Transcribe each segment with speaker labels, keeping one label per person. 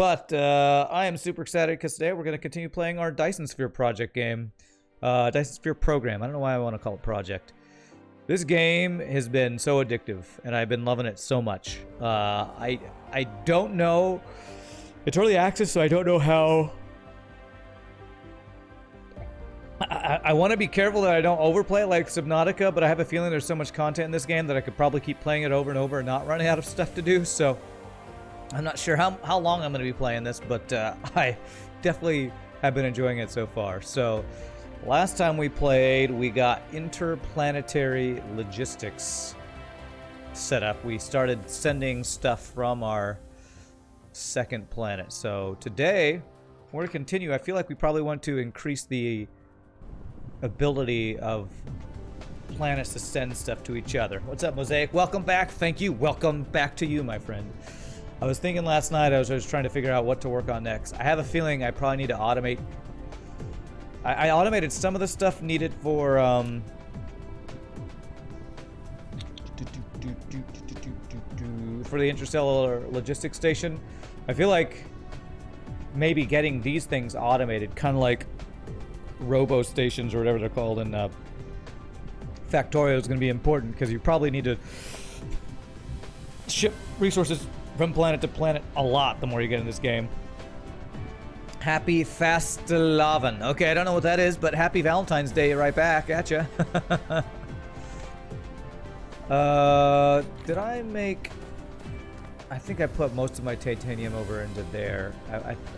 Speaker 1: But I am super excited because today we're going to continue playing our Dyson Sphere project game. Dyson Sphere program. I don't know why I want to call it project. This game has been so addictive, and I've been loving it so much. I don't know. It's early access, so I don't know how. I want to be careful that I don't overplay it like Subnautica, but I have a feeling there's so much content in this game that I could probably keep playing it over and over and not running out of stuff to do. So I'm not sure how long I'm going to be playing this, but I definitely have been enjoying it so far. So last time we played, we got interplanetary logistics set up. We started sending stuff from our second planet. So today, we're going to continue. I feel like we probably want to increase the ability of planets to send stuff to each other. What's up, Mosaic? Welcome back. Thank you. Welcome back to you, my friend. I was thinking last night, I was trying to figure out what to work on next. I have a feeling I probably need to automate. I automated some of the stuff needed for the interstellar logistics station. I feel like maybe getting these things automated, kind of like robo stations or whatever they're called in Factorio, is going to be important because you probably need to ship resources from planet to planet a lot the more you get in this game. Happy Fastelavn. Okay, I don't know what that is, but happy Valentine's Day right back at ya. Did I make... I think I put most of my titanium over into there.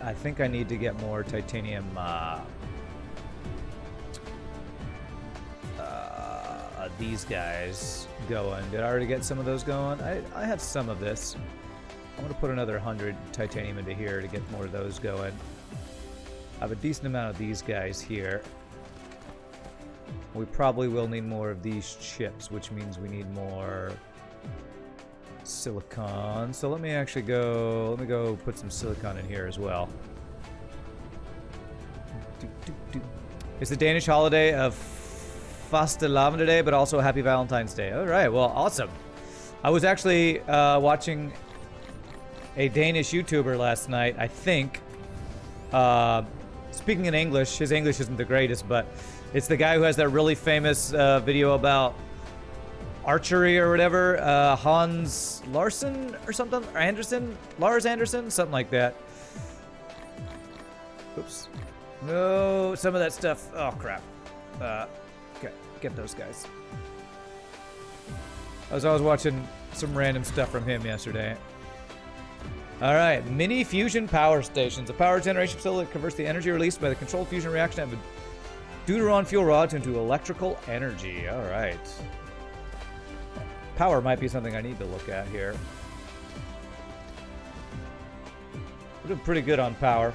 Speaker 1: I think I need to get more titanium these guys going. Did I already get some of those going? I have some of this. I'm going to put another 100 titanium into here to get more of those going. I have a decent amount of these guys here. We probably will need more of these chips, which means we need more silicon. So let me go put some silicon in here as well. It's the Danish holiday of Fastelavn today, but also Happy Valentine's Day. All right, well, awesome. I was actually watching a Danish YouTuber last night, I think. Speaking in English, his English isn't the greatest, but it's the guy who has that really famous video about archery or whatever. Hans Larsen or something? Or Anderson? Lars Anderson? Something like that. Oops. No, some of that stuff. Oh, crap. Okay, get those guys. I was watching some random stuff from him yesterday. All right, mini fusion power stations. A power generation facility that converts the energy released by the controlled fusion reaction of a deuteron fuel rod into electrical energy. All right. Power might be something I need to look at here. We're doing pretty good on power.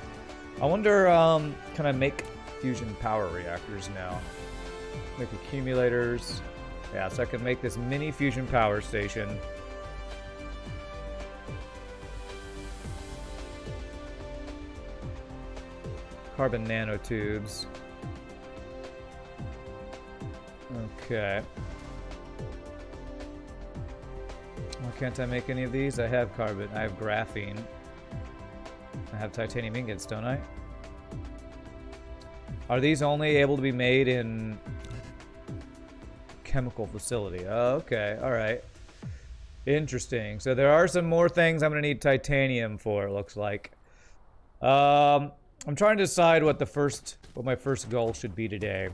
Speaker 1: I wonder, can I make fusion power reactors now? Make accumulators. Yeah, so I can make this mini fusion power station. Carbon nanotubes. Okay. Why can't I make any of these? I have carbon. I have graphene. I have titanium ingots, don't I? Are these only able to be made in chemical facility? Oh, okay. All right. Interesting. So there are some more things I'm going to need titanium for, it looks like. I'm trying to decide what my first goal should be today.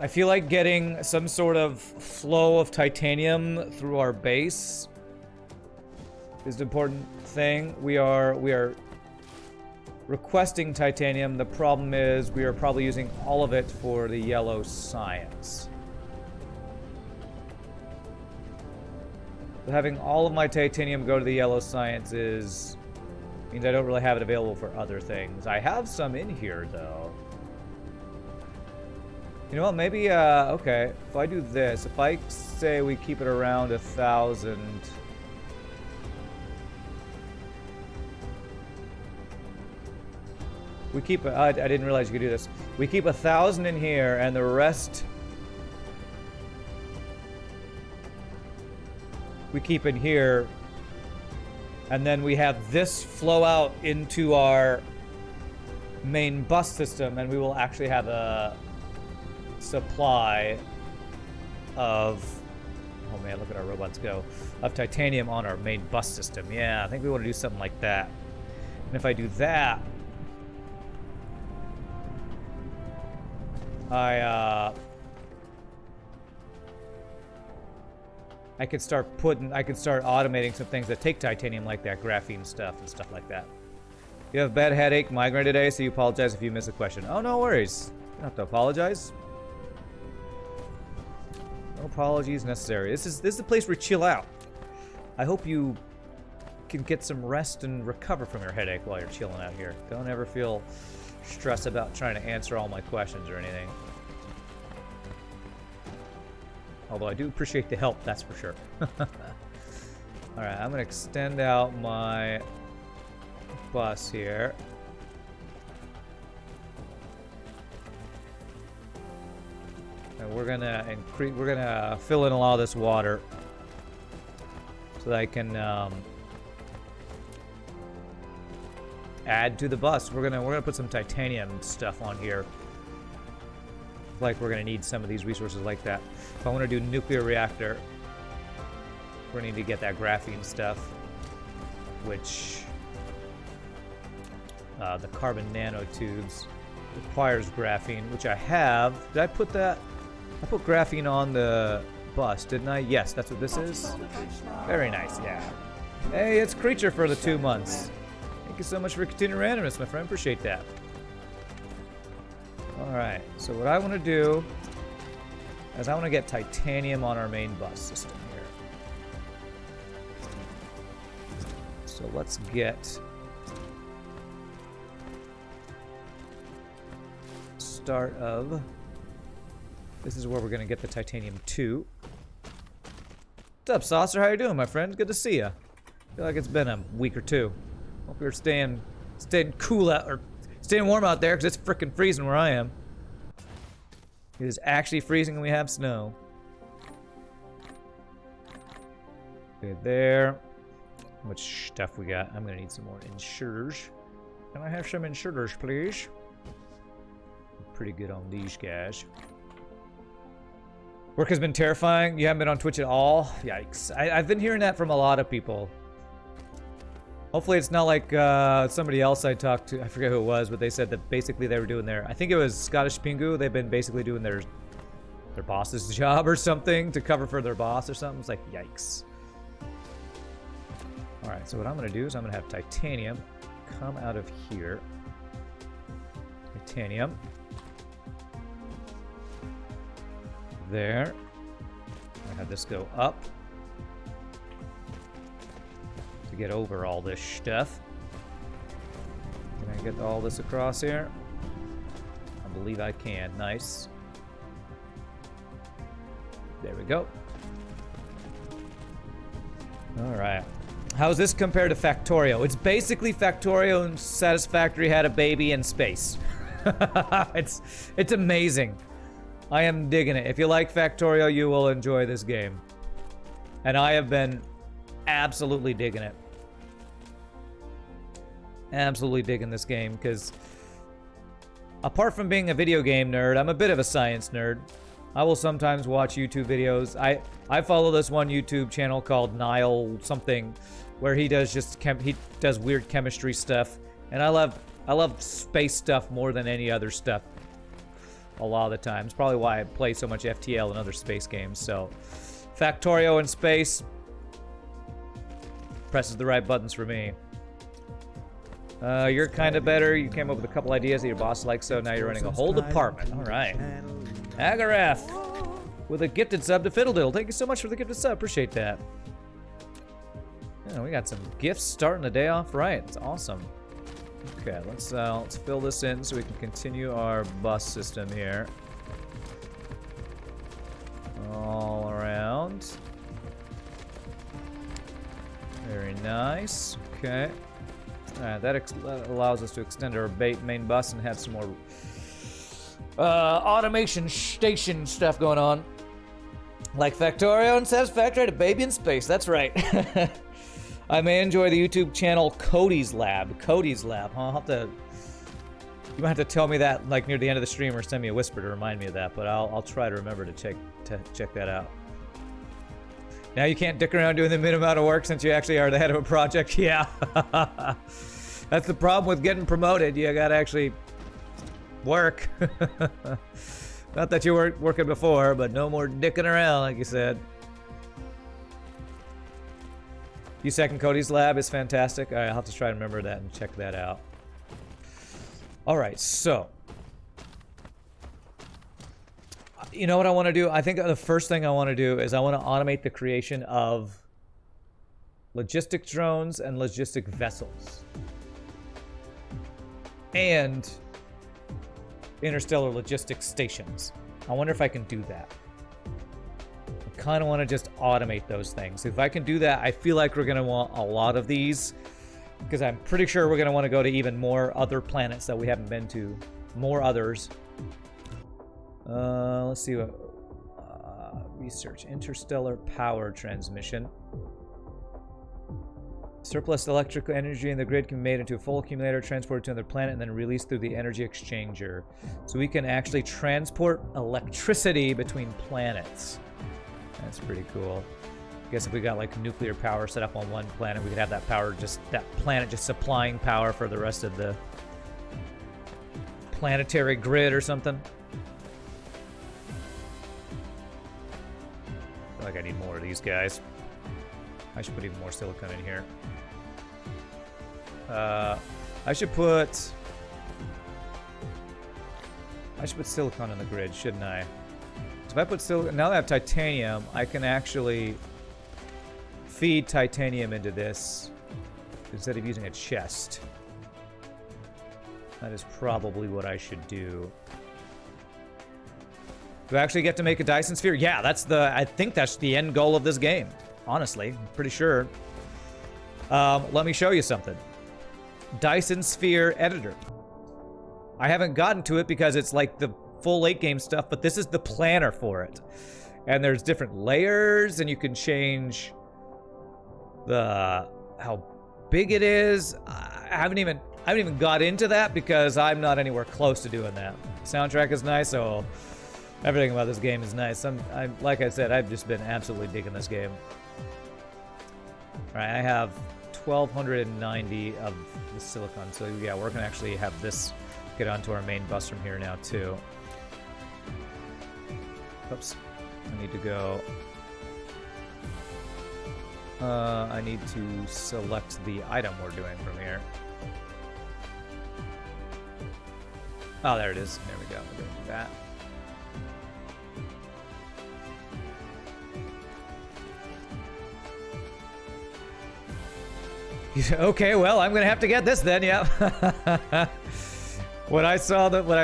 Speaker 1: I feel like getting some sort of flow of titanium through our base is the important thing. We are requesting titanium. The problem is we are probably using all of it for the yellow science. But having all of my titanium go to the yellow science means I don't really have it available for other things. I have some in here, though. You know what, maybe, okay, if I do this, if I say we keep it around 1,000... We keep, I didn't realize you could do this. We keep 1,000 in here, and the rest we keep in here. And then we have this flow out into our main bus system, and we will actually have a supply of, oh man, look at our robots go, of titanium on our main bus system. Yeah, I think we want to do something like that. And if I do that, I could start automating some things that take titanium, like that graphene stuff and stuff like that. You have a bad headache, migraine today, so you apologize if you miss a question. Oh, no worries. You don't have to apologize. No apologies necessary. This is the place where you chill out. I hope you can get some rest and recover from your headache while you're chilling out here. Don't ever feel stressed about trying to answer all my questions or anything. Although I do appreciate the help, that's for sure. Alright, I'm going to extend out my bus here. And we're gonna fill in a lot of this water so that I can add to the bus. We're gonna put some titanium stuff on here. Like we're gonna need some of these resources like that. If I want to do nuclear reactor, we're gonna need to get that graphene stuff, which the carbon nanotubes requires graphene, which I have. Did I put that? I put graphene on the bus, didn't I? Yes, that's what this is. Very nice, yeah. Hey, it's Creature for the 2 months. Thank you so much for continuing randomness, my friend. Appreciate that. Alright, so what I want to do is I want to get titanium on our main bus system here. So let's get start of, this is where we're going to get the titanium 2. What's up, Saucer? How you doing, my friend? Good to see you. Feel like it's been a week or two. Hope you're staying cool out, or staying warm out there, because it's freaking freezing where I am. It is actually freezing and we have snow. Okay, there. How much stuff we got? I'm gonna need some more inserters. Can I have some inserters, please? I'm pretty good on these guys. Work has been terrifying. You haven't been on Twitch at all? Yikes. I've been hearing that from a lot of people. Hopefully it's not like somebody else I talked to, I forget who it was, but they said that basically they were doing their, I think it was Scottish Pingu, they've been basically doing their boss's job or something to cover for their boss or something. It's like, yikes. Alright, so what I'm going to do is I'm going to have titanium come out of here. Titanium. There. I'm going to have this go up. To get over all this stuff. Can I get all this across here? I believe I can. Nice. There we go. Alright. How's this compared to Factorio? It's basically Factorio and Satisfactory had a baby in space. It's amazing. I am digging it. If you like Factorio, you will enjoy this game. And I have been absolutely digging it. Absolutely digging this game, because apart from being a video game nerd, I'm a bit of a science nerd. I will sometimes watch YouTube videos. I follow this one YouTube channel called Nile something, where he does he does weird chemistry stuff, and I love space stuff more than any other stuff. A lot of the time, it's probably why I play so much FTL and other space games. So, Factorio in space presses the right buttons for me. You're kind of better. You came up with a couple ideas that your boss likes, so now you're running a whole department. All right. Agarath with a gifted sub to Fiddlediddle. Thank you so much for the gifted sub. Appreciate that. Yeah, we got some gifts starting the day off right. It's awesome. Okay, let's fill this in so we can continue our bus system here. All around. Very nice. Okay. Alright, that allows us to extend our main bus and have some more automation station stuff going on. Like Factorio and Satisfactory had a baby in space, that's right. I may enjoy the YouTube channel Cody's Lab. Cody's Lab, huh? I'll have to... You might have to tell me that like near the end of the stream or send me a whisper to remind me of that, but I'll try to remember to check that out. Now you can't dick around doing the minimum amount of work since you actually are the head of a project. Yeah. That's the problem with getting promoted. You gotta actually work. Not that you weren't working before, but no more dicking around, like you said. You second Cody's Lab is fantastic. All right, I'll have to try to remember that and check that out. All right, so. You know what I want to do? I think the first thing I want to do is I want to automate the creation of logistic drones and logistic vessels. And interstellar logistics stations. I wonder if I can do that. I kind of want to just automate those things. If I can do that, I feel like we're going to want a lot of these, because I'm pretty sure we're going to want to go to even more other planets that we haven't been to. More others. Let's see what... research. Interstellar power transmission. Surplus electrical energy in the grid can be made into a full accumulator, transported to another planet, and then released through the energy exchanger. So we can actually transport electricity between planets. That's pretty cool. I guess if we got like nuclear power set up on one planet, we could have that power that planet just supplying power for the rest of the planetary grid or something. I feel like I need more of these guys. I should put even more silicon in here. I should put silicon in the grid, shouldn't I? So if I put silicon, now that I have titanium, I can actually feed titanium into this instead of using a chest. That is probably what I should do. Do I actually get to make a Dyson sphere? Yeah, I think that's the end goal of this game. Honestly, I'm pretty sure. Let me show you something. Dyson Sphere Editor. I haven't gotten to it because it's like the full late game stuff, but this is the planner for it. And there's different layers, and you can change how big it is. I haven't even got into that because I'm not anywhere close to doing that. Soundtrack is nice, so everything about this game is nice. Like I said, I've just been absolutely digging this game. All right, I have 1,290 of the silicon, so yeah, we're gonna actually have this get onto our main bus from here now too. Oops, I need to go. I need to select the item we're doing from here. Oh, there it is. There we go. We're gonna do that. Okay, well, I'm gonna have to get this then, yeah. When I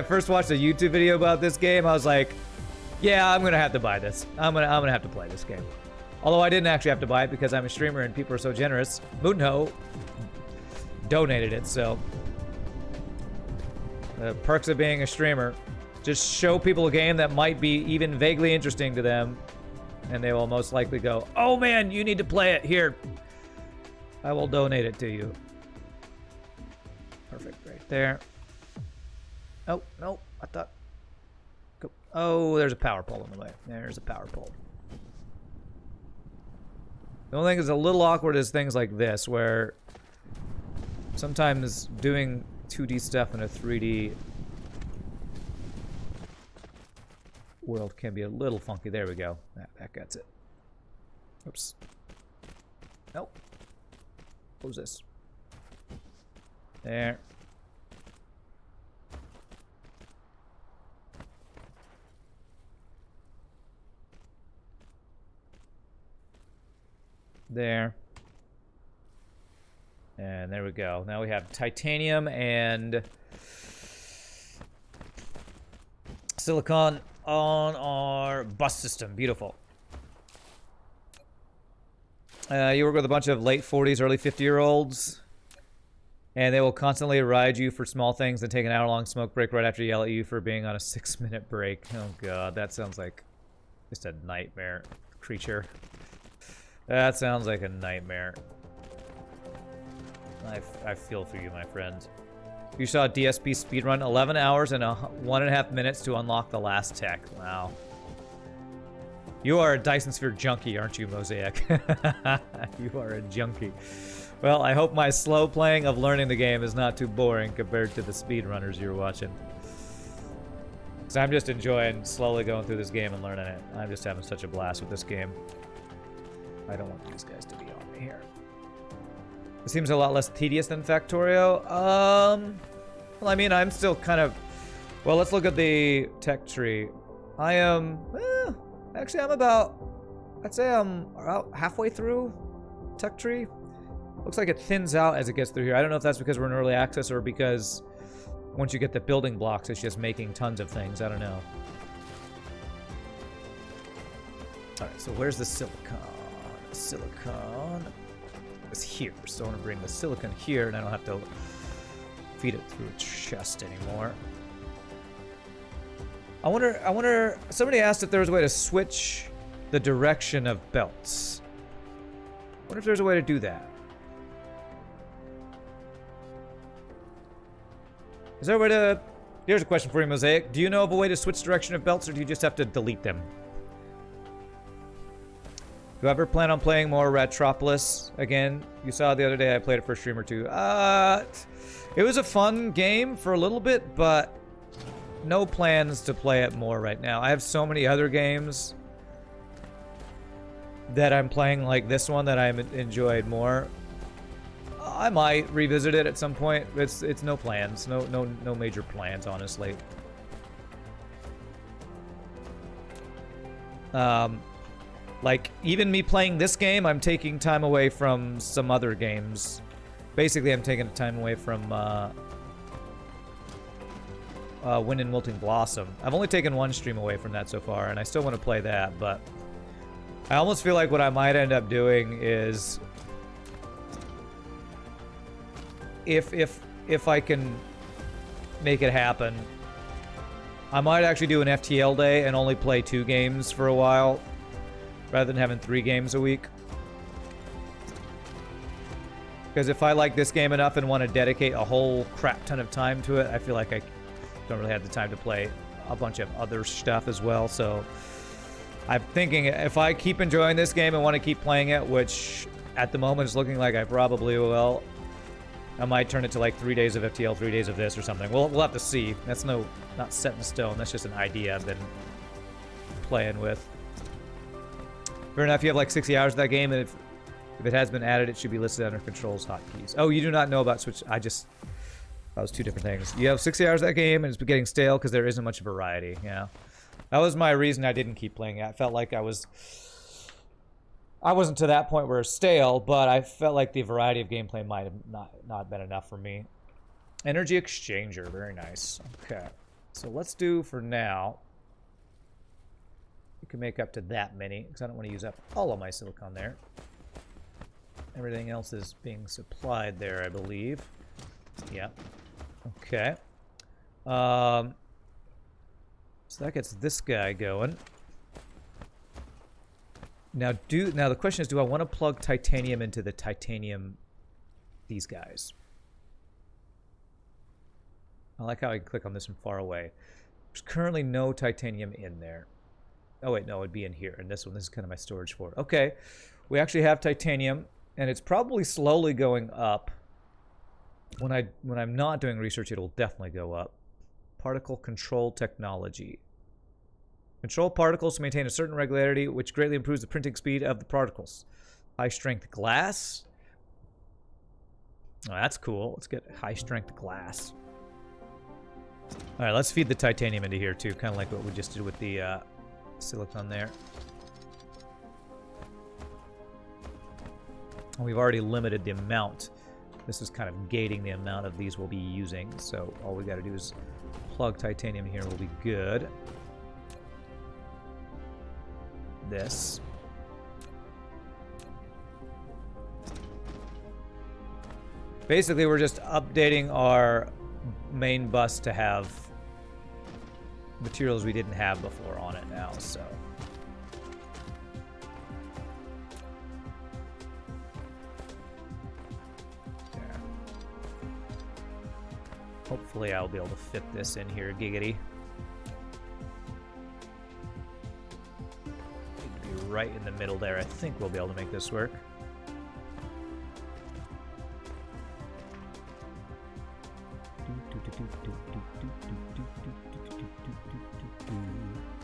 Speaker 1: first watched a YouTube video about this game, I was like, yeah, I'm gonna have to buy this. I'm gonna have to play this game. Although I didn't actually have to buy it because I'm a streamer and people are so generous. Moonho donated it, so the perks of being a streamer. Just show people a game that might be even vaguely interesting to them, and they will most likely go, oh man, you need to play it. Here, I will donate it to you. Perfect, right there. Oh, no, I thought... Oh, there's a power pole in the way. There's a power pole. The only thing that's a little awkward is things like this, where sometimes doing 2D stuff in a 3D world can be a little funky. There we go. That gets it. Oops. Nope. Close this. There. There. And there we go. Now we have titanium and silicon on our bus system. Beautiful. You work with a bunch of late 40s, early 50-year-olds, and they will constantly ride you for small things and take an hour-long smoke break right after you yell at you for being on a 6-minute break. Oh god, that sounds like just a nightmare creature. That sounds like a nightmare. I feel for you, my friend. You saw DSP speedrun 11 hours and 1.5 minutes to unlock the last tech. Wow. You are a Dyson Sphere junkie, aren't you, Mosaic? You are a junkie. Well, I hope my slow playing of learning the game is not too boring compared to the speedrunners you're watching. Because I'm just enjoying slowly going through this game and learning it. I'm just having such a blast with this game. I don't want these guys to be on me here. It seems a lot less tedious than Factorio. Well, I mean, I'm still kind of... Well, let's look at the tech tree. I am... actually, I'm about... I'd say I'm about halfway through tech tree. Looks like it thins out as it gets through here. I don't know if that's because we're in early access or because once you get the building blocks, it's just making tons of things. I don't know. Alright, so where's the silicon? Silicon is here. So I want to bring the silicon here, and I don't have to feed it through its chest anymore. I wonder, somebody asked if there was a way to switch the direction of belts. I wonder if there's a way to do that. Is there a way to... Here's a question for you, Mosaic. Do you know of a way to switch direction of belts, or do you just have to delete them? Do you ever plan on playing more Retropolis again? You saw the other day I played it for a stream or two. It was a fun game for a little bit, but no plans to play it more right now. I have so many other games that I'm playing like this one that I enjoyed more. I might revisit it at some point. It's no plans. No major plans, honestly. Like, even me playing this game, I'm taking time away from some other games. Basically, I'm taking time away from Wind and Wilting Blossom. I've only taken one stream away from that so far, and I still want to play that, but I almost feel like what I might end up doing is if I can make it happen, I might actually do an FTL day and only play 2 games for a while, rather than having 3 games a week. Because if I like this game enough and want to dedicate a whole crap ton of time to it, I feel like I don't really have the time to play a bunch of other stuff as well. So I'm thinking if I keep enjoying this game and want to keep playing it, which at the moment is looking like I probably will, I might turn it to like 3 days of FTL, 3 days of this or something. We'll have to see. That's not set in stone. That's just an idea I've been playing with. Fair enough, you have like 60 hours of that game, and if it has been added, it should be listed under controls hotkeys. Oh, you do not know about Switch. That was 2 different things. You have 60 hours of that game, and it's getting stale because there isn't much variety. Yeah, that was my reason I didn't keep playing it. I felt like I wasn't to that point where it's stale, but I felt like the variety of gameplay might have not been enough for me. Energy exchanger, very nice. Okay, so let's do for now. You can make up to that many, because I don't want to use up all of my silicon there. Everything else is being supplied there, I believe. Yeah. Okay. So that gets this guy going. Now the question is, do I want to plug titanium into the titanium, these guys? I like how I can click on this from far away. There's currently no titanium in there. Oh wait, no, it'd be in here. And this is kind of my storage for it. Okay, we actually have titanium, and it's probably slowly going up. When I'm not doing research, it'll definitely go up. Particle control technology. Control particles to maintain a certain regularity, which greatly improves the printing speed of the particles. High strength glass. Oh, that's cool. Let's get high strength glass. All right, let's feed the titanium into here too, kind of like what we just did with the silicon there. And we've already limited the amount. This is kind of gating the amount of these we'll be using. So all we got to do is plug titanium here. We'll be good. This. Basically, we're just updating our main bus to have materials we didn't have before on it now, so. There. Hopefully I'll be able to fit this in here, giggity. Need to be right in the middle there. I think we'll be able to make this work.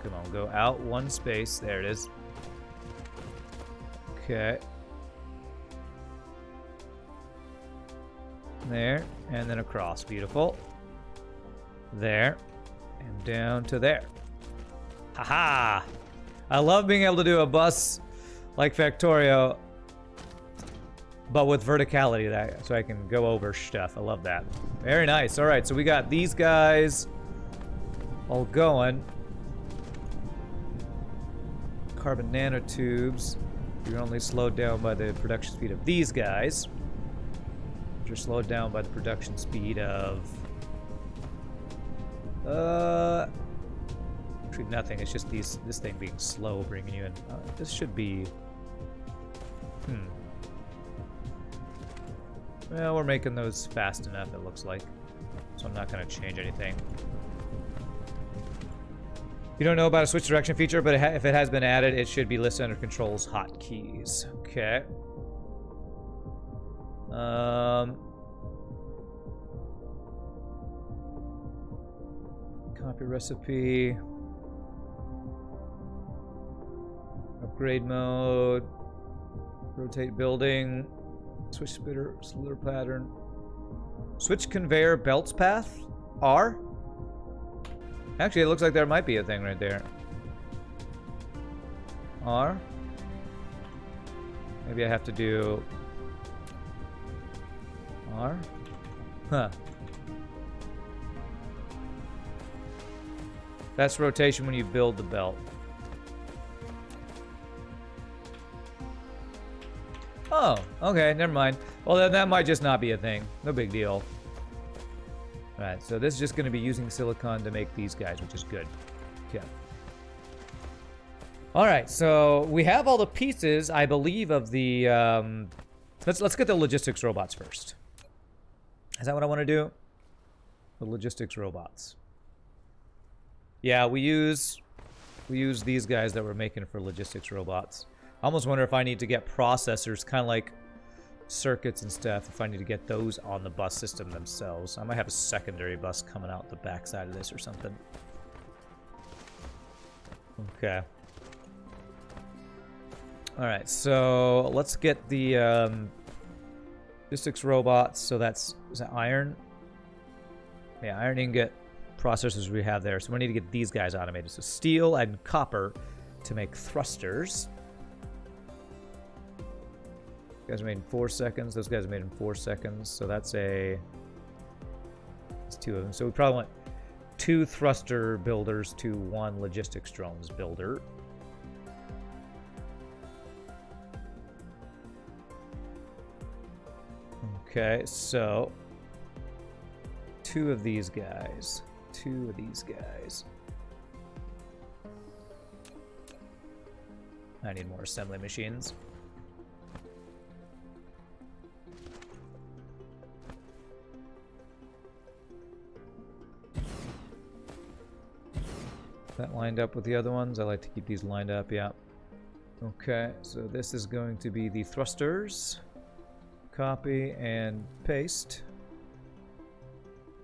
Speaker 1: Come on, go out one space. There it is. Okay. There, and then across. Beautiful. There, and down to there. Haha! I love being able to do a bus like Factorio, but with verticality, so I can go over stuff. I love that. Very nice. All right, so we got these guys all going. Carbon nanotubes. You're only slowed down by the production speed of these guys. You're slowed down by the production speed of... actually nothing. It's just this thing being slow bringing you in. This should be... Well, we're making those fast enough, it looks like. So I'm not going to change anything. You don't know about a switch direction feature, but if it has been added, it should be listed under controls hotkeys. Okay. Copy recipe. Upgrade mode. Rotate building. Switch splitter pattern. Switch conveyor belts path. R. Actually, it looks like there might be a thing right there. R. Maybe I have to do R. Huh. That's rotation when you build the belt. Oh, okay, never mind. Well, then that might just not be a thing. No big deal. Alright, so this is just going to be using silicon to make these guys, which is good. Okay. Alright, so we have all the pieces, I believe, of the... Let's get the logistics robots first. Is that what I want to do? The logistics robots. Yeah, we use these guys that we're making for logistics robots. I almost wonder if I need to get processors, kind of like circuits and stuff, if I need to get those on the bus system themselves. I might have a secondary bus coming out the backside of this or something. Okay. Alright, so let's get the logistics robots. So is that iron? Yeah, iron ingot processors we have there. So we need to get these guys automated. So steel and copper to make thrusters. You guys are made in 4 seconds. Those guys are made in 4 seconds. So that's two of them. So we probably want 2 thruster builders to 1 logistics drones builder. Okay, so 2 of these guys. 2 of these guys. I need more assembly machines. That lined up with the other ones. I like to keep these lined up, yeah. Okay, so this is going to be the thrusters. Copy and paste.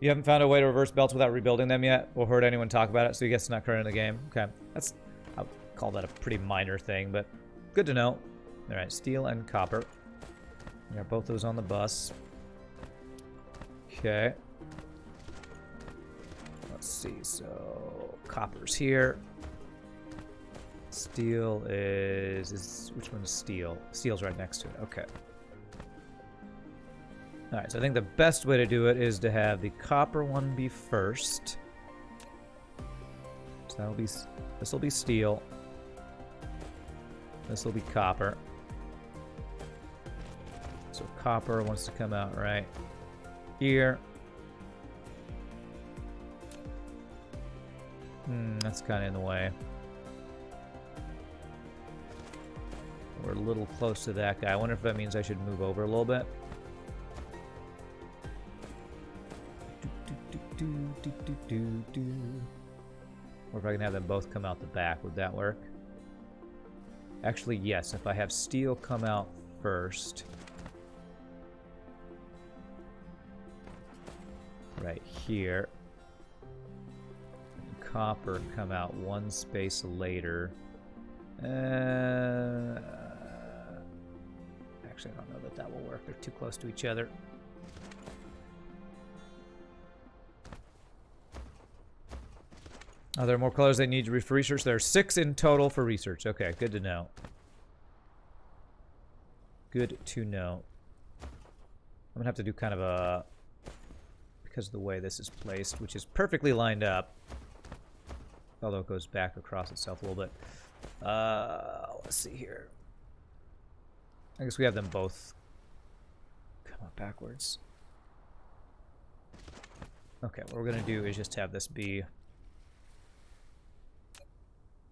Speaker 1: You haven't found a way to reverse belts without rebuilding them yet, or heard anyone talk about it, so you guess it's not current in the game. Okay, I'll call that a pretty minor thing, but good to know. All right, steel and copper. We got both those on the bus. Okay. Let's see, so copper's here. Steel is which one's steel? Steel's right next to it, okay. Alright, so I think the best way to do it is to have the copper one be first. So this will be steel. This will be copper. So copper wants to come out right here. That's kind of in the way. We're a little close to that guy. I wonder if that means I should move over a little bit. Or if I can have them both come out the back, would that work? Actually, yes, if I have steel come out first. Right here. And copper come out one space later. Actually, I don't know that that will work. They're too close to each other. Are there more colors they need for research? There are 6 in total for research. Okay, good to know. Good to know. I'm gonna have to do kind of a... because of the way this is placed, which is perfectly lined up. Although it goes back across itself a little bit. Let's see here. I guess we have them both come up backwards. Okay, what we're gonna do is just have this be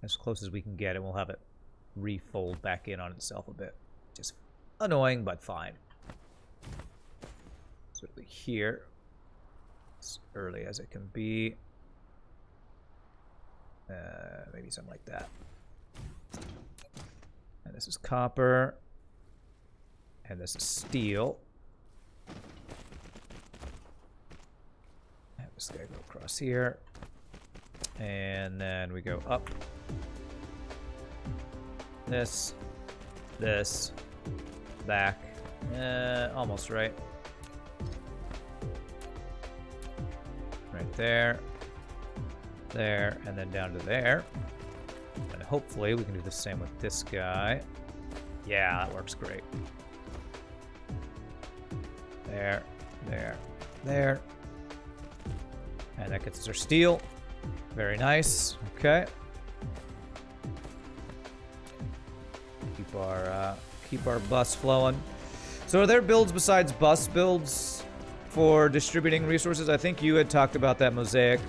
Speaker 1: as close as we can get, and we'll have it refold back in on itself a bit. Just annoying, but fine. So it'll be here, as early as it can be. Maybe something like that. And this is copper. And this is steel. Have this guy go across here. And then we go up. This, back, almost right. Right there, and then down to there. And hopefully we can do the same with this guy. Yeah, that works great. There. And that gets us our steel. Very nice. Okay. Keep our bus flowing. So are there builds besides bus builds for distributing resources? I think you had talked about that, Mosaic.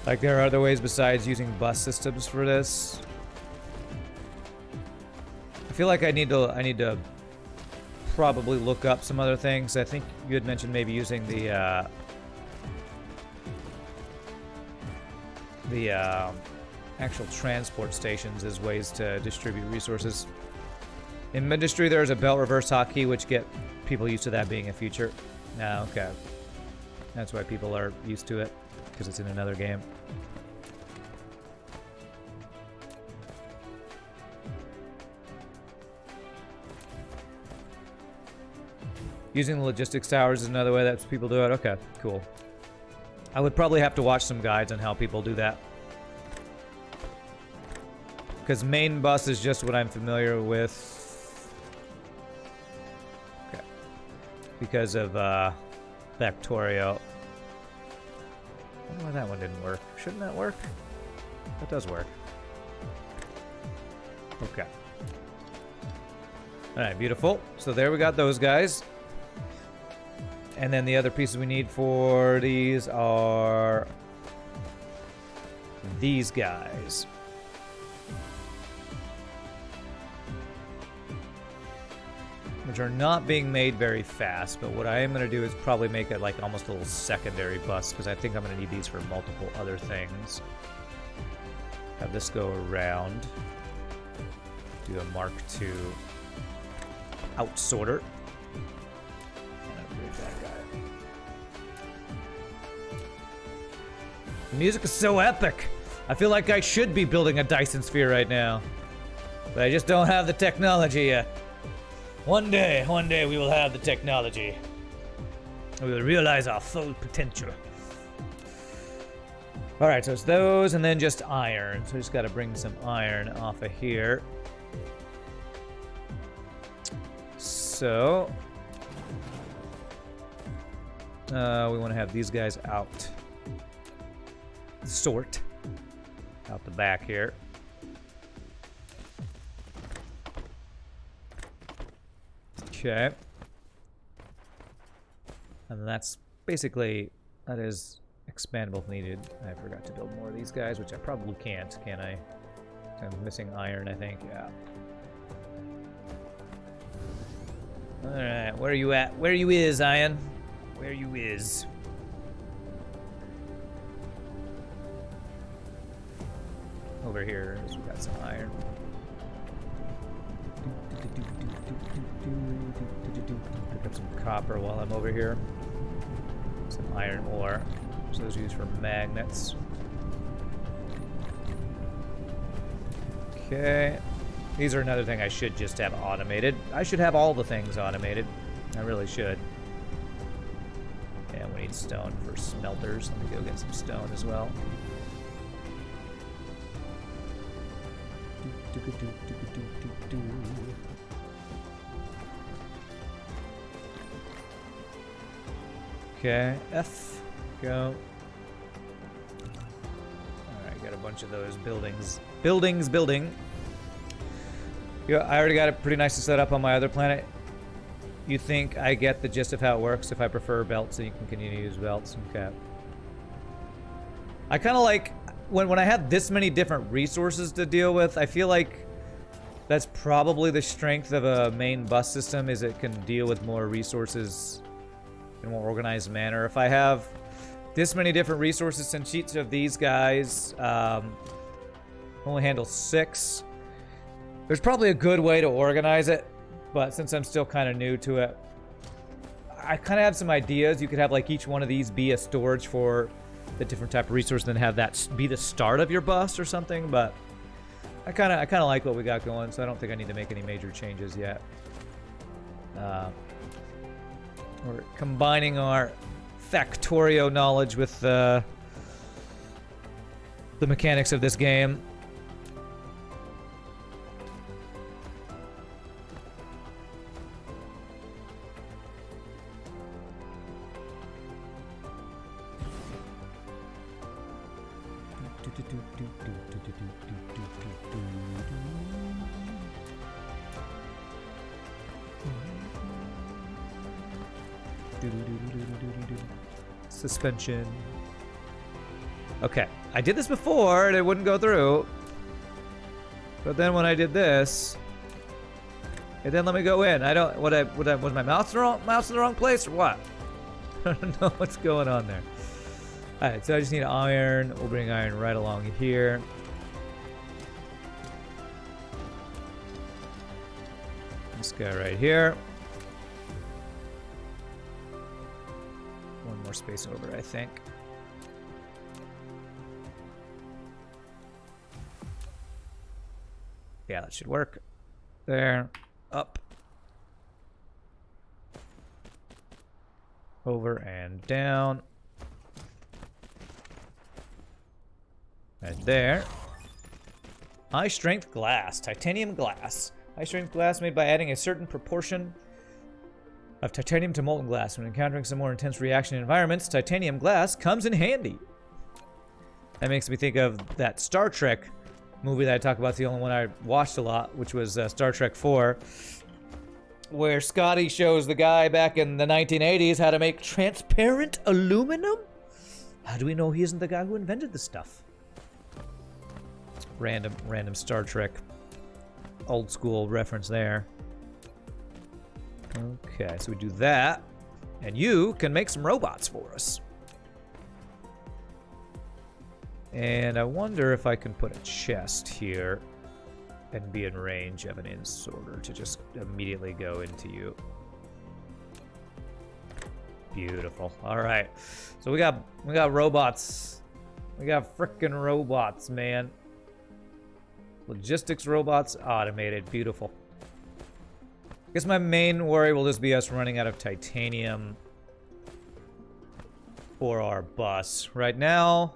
Speaker 1: Like there are other ways besides using bus systems for this. I feel like I need to probably look up some other things. I think you had mentioned maybe using the actual transport stations as ways to distribute resources. In Ministry, there's a belt reverse hotkey, which get people used to that being a feature. Okay. That's why people are used to it, because it's in another game. Using the logistics towers is another way that people do it. Okay, cool. I would probably have to watch some guides on how people do that. Because main bus is just what I'm familiar with. Okay. Because of Factorio. I don't know why that one didn't work. Shouldn't that work? That does work. Okay. Alright, beautiful. So there we got those guys. And then the other pieces we need for these are these guys. Which are not being made very fast, but what I am going to do is probably make it like almost a little secondary bus, because I think I'm going to need these for multiple other things. Have this go around. Do a Mark II outsorter. And upgrade that guy. The music is so epic! I feel like I should be building a Dyson sphere right now. But I just don't have the technology yet. One day we will have the technology. We will realize our full potential. Alright, so it's those and then just iron. So we just gotta bring some iron off of here. So we want to have these guys out. Sort. Out the back here. Okay. And that's basically, that is expandable if needed. I forgot to build more of these guys, which I probably can't, can I? I'm missing iron, I think, yeah. Alright, where are you at? Where you is, Iron? Where you is? over here is we got some iron. Pick up some copper while I'm over here. Some iron ore. So those are used for magnets. Okay. These are another thing I should just have automated. I should have all the things automated. I really should. And we need stone for smelters. Let me go get some stone as well. Okay, F, go. Alright, got a bunch of those buildings. Building. Yeah, I already got it pretty nicely set up on my other planet. You think I get the gist of how it works if I prefer belts, so you can continue to use belts? Okay. I kind of like, when I have this many different resources to deal with, I feel like that's probably the strength of a main bus system, is it can deal with more resources in a more organized manner. If I have this many different resources, since each of these guys only handle 6, there's probably a good way to organize it, but since I'm still kind of new to it, I kind of have some ideas. You could have like each one of these be a storage for the different type of resource, and then have that be the start of your bus or something. But I kind of like what we got going, so I don't think I need to make any major changes yet. We're combining our Factorio knowledge with the mechanics of this game. Suspension. Okay, I did this before and it wouldn't go through. But then when I did this, it didn't let me go in. I don't. Was my mouse in the wrong place or what? I don't know what's going on there. All right, so I just need iron. We'll bring iron right along here. This guy right here. One more space over, I think. Yeah, that should work. There. Up. Over and down. And there. High strength glass. Titanium glass. High strength glass made by adding a certain proportion of titanium to molten glass. When encountering some more intense reaction environments, titanium glass comes in handy. That makes me think of that Star Trek movie that I talk about. It's the only one I watched a lot, which was Star Trek 4, where Scotty shows the guy back in the 1980s how to make transparent aluminum. How do we know he isn't the guy who invented the stuff? Random Star Trek old school reference there. Okay, so we do that, and you can make some robots for us. And I wonder if I can put a chest here and be in range of an insorter to just immediately go into you. Beautiful. All right, so we got robots. We got frickin' robots, man. Logistics robots automated. Beautiful. I guess my main worry will just be us running out of titanium for our bus. Right now,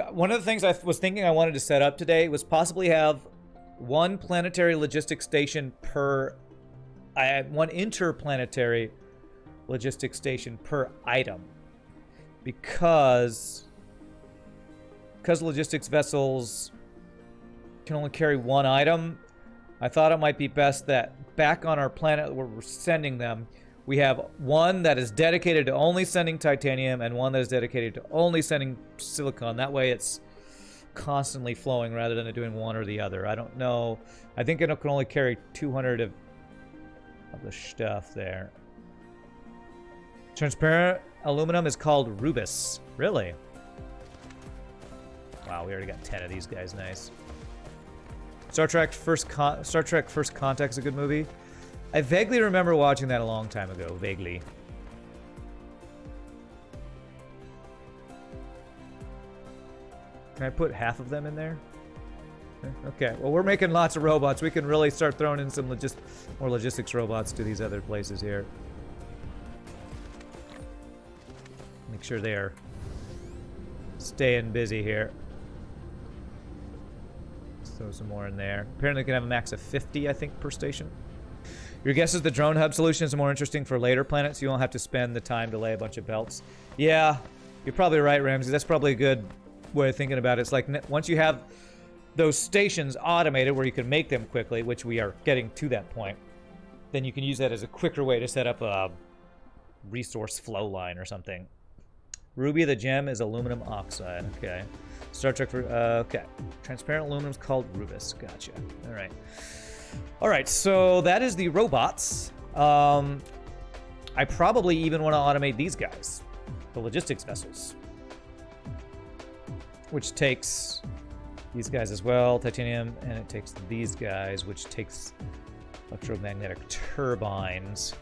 Speaker 1: one of the things I was thinking I wanted to set up today was possibly have one planetary logistics station per... one interplanetary logistics station per item. Because logistics vessels can only carry one item, I thought it might be best that back on our planet where we're sending them, we have one that is dedicated to only sending titanium and one that is dedicated to only sending silicon. That way it's constantly flowing rather than doing one or the other. I don't know. I think it can only carry 200 of the stuff there. Transparent aluminum is called Rubis. Really? Wow, we already got 10 of these guys. Nice. Star Trek First Contact's a good movie. I vaguely remember watching that a long time ago. Vaguely. Can I put half of them in there? Okay, well, we're making lots of robots. We can really start throwing in some more logistics robots to these other places here. Make sure they are staying busy here. Let's throw some more in there. Apparently, we can have a max of 50, I think, per station. Your guess is the drone hub solution is more interesting for later planets. You won't have to spend the time to lay a bunch of belts. Yeah, you're probably right, Ramsey. That's probably a good way of thinking about it. It's like once you have those stations automated where you can make them quickly, which we are getting to that point, then you can use that as a quicker way to set up a resource flow line or something. Ruby the gem is aluminum oxide. Okay. Star Trek for okay. Transparent aluminum is called Rubis. Gotcha. All right. All right. So that is the robots. I probably even want to automate these guys, the logistics vessels, which takes these guys as well, titanium, and it takes these guys, which takes electromagnetic turbines,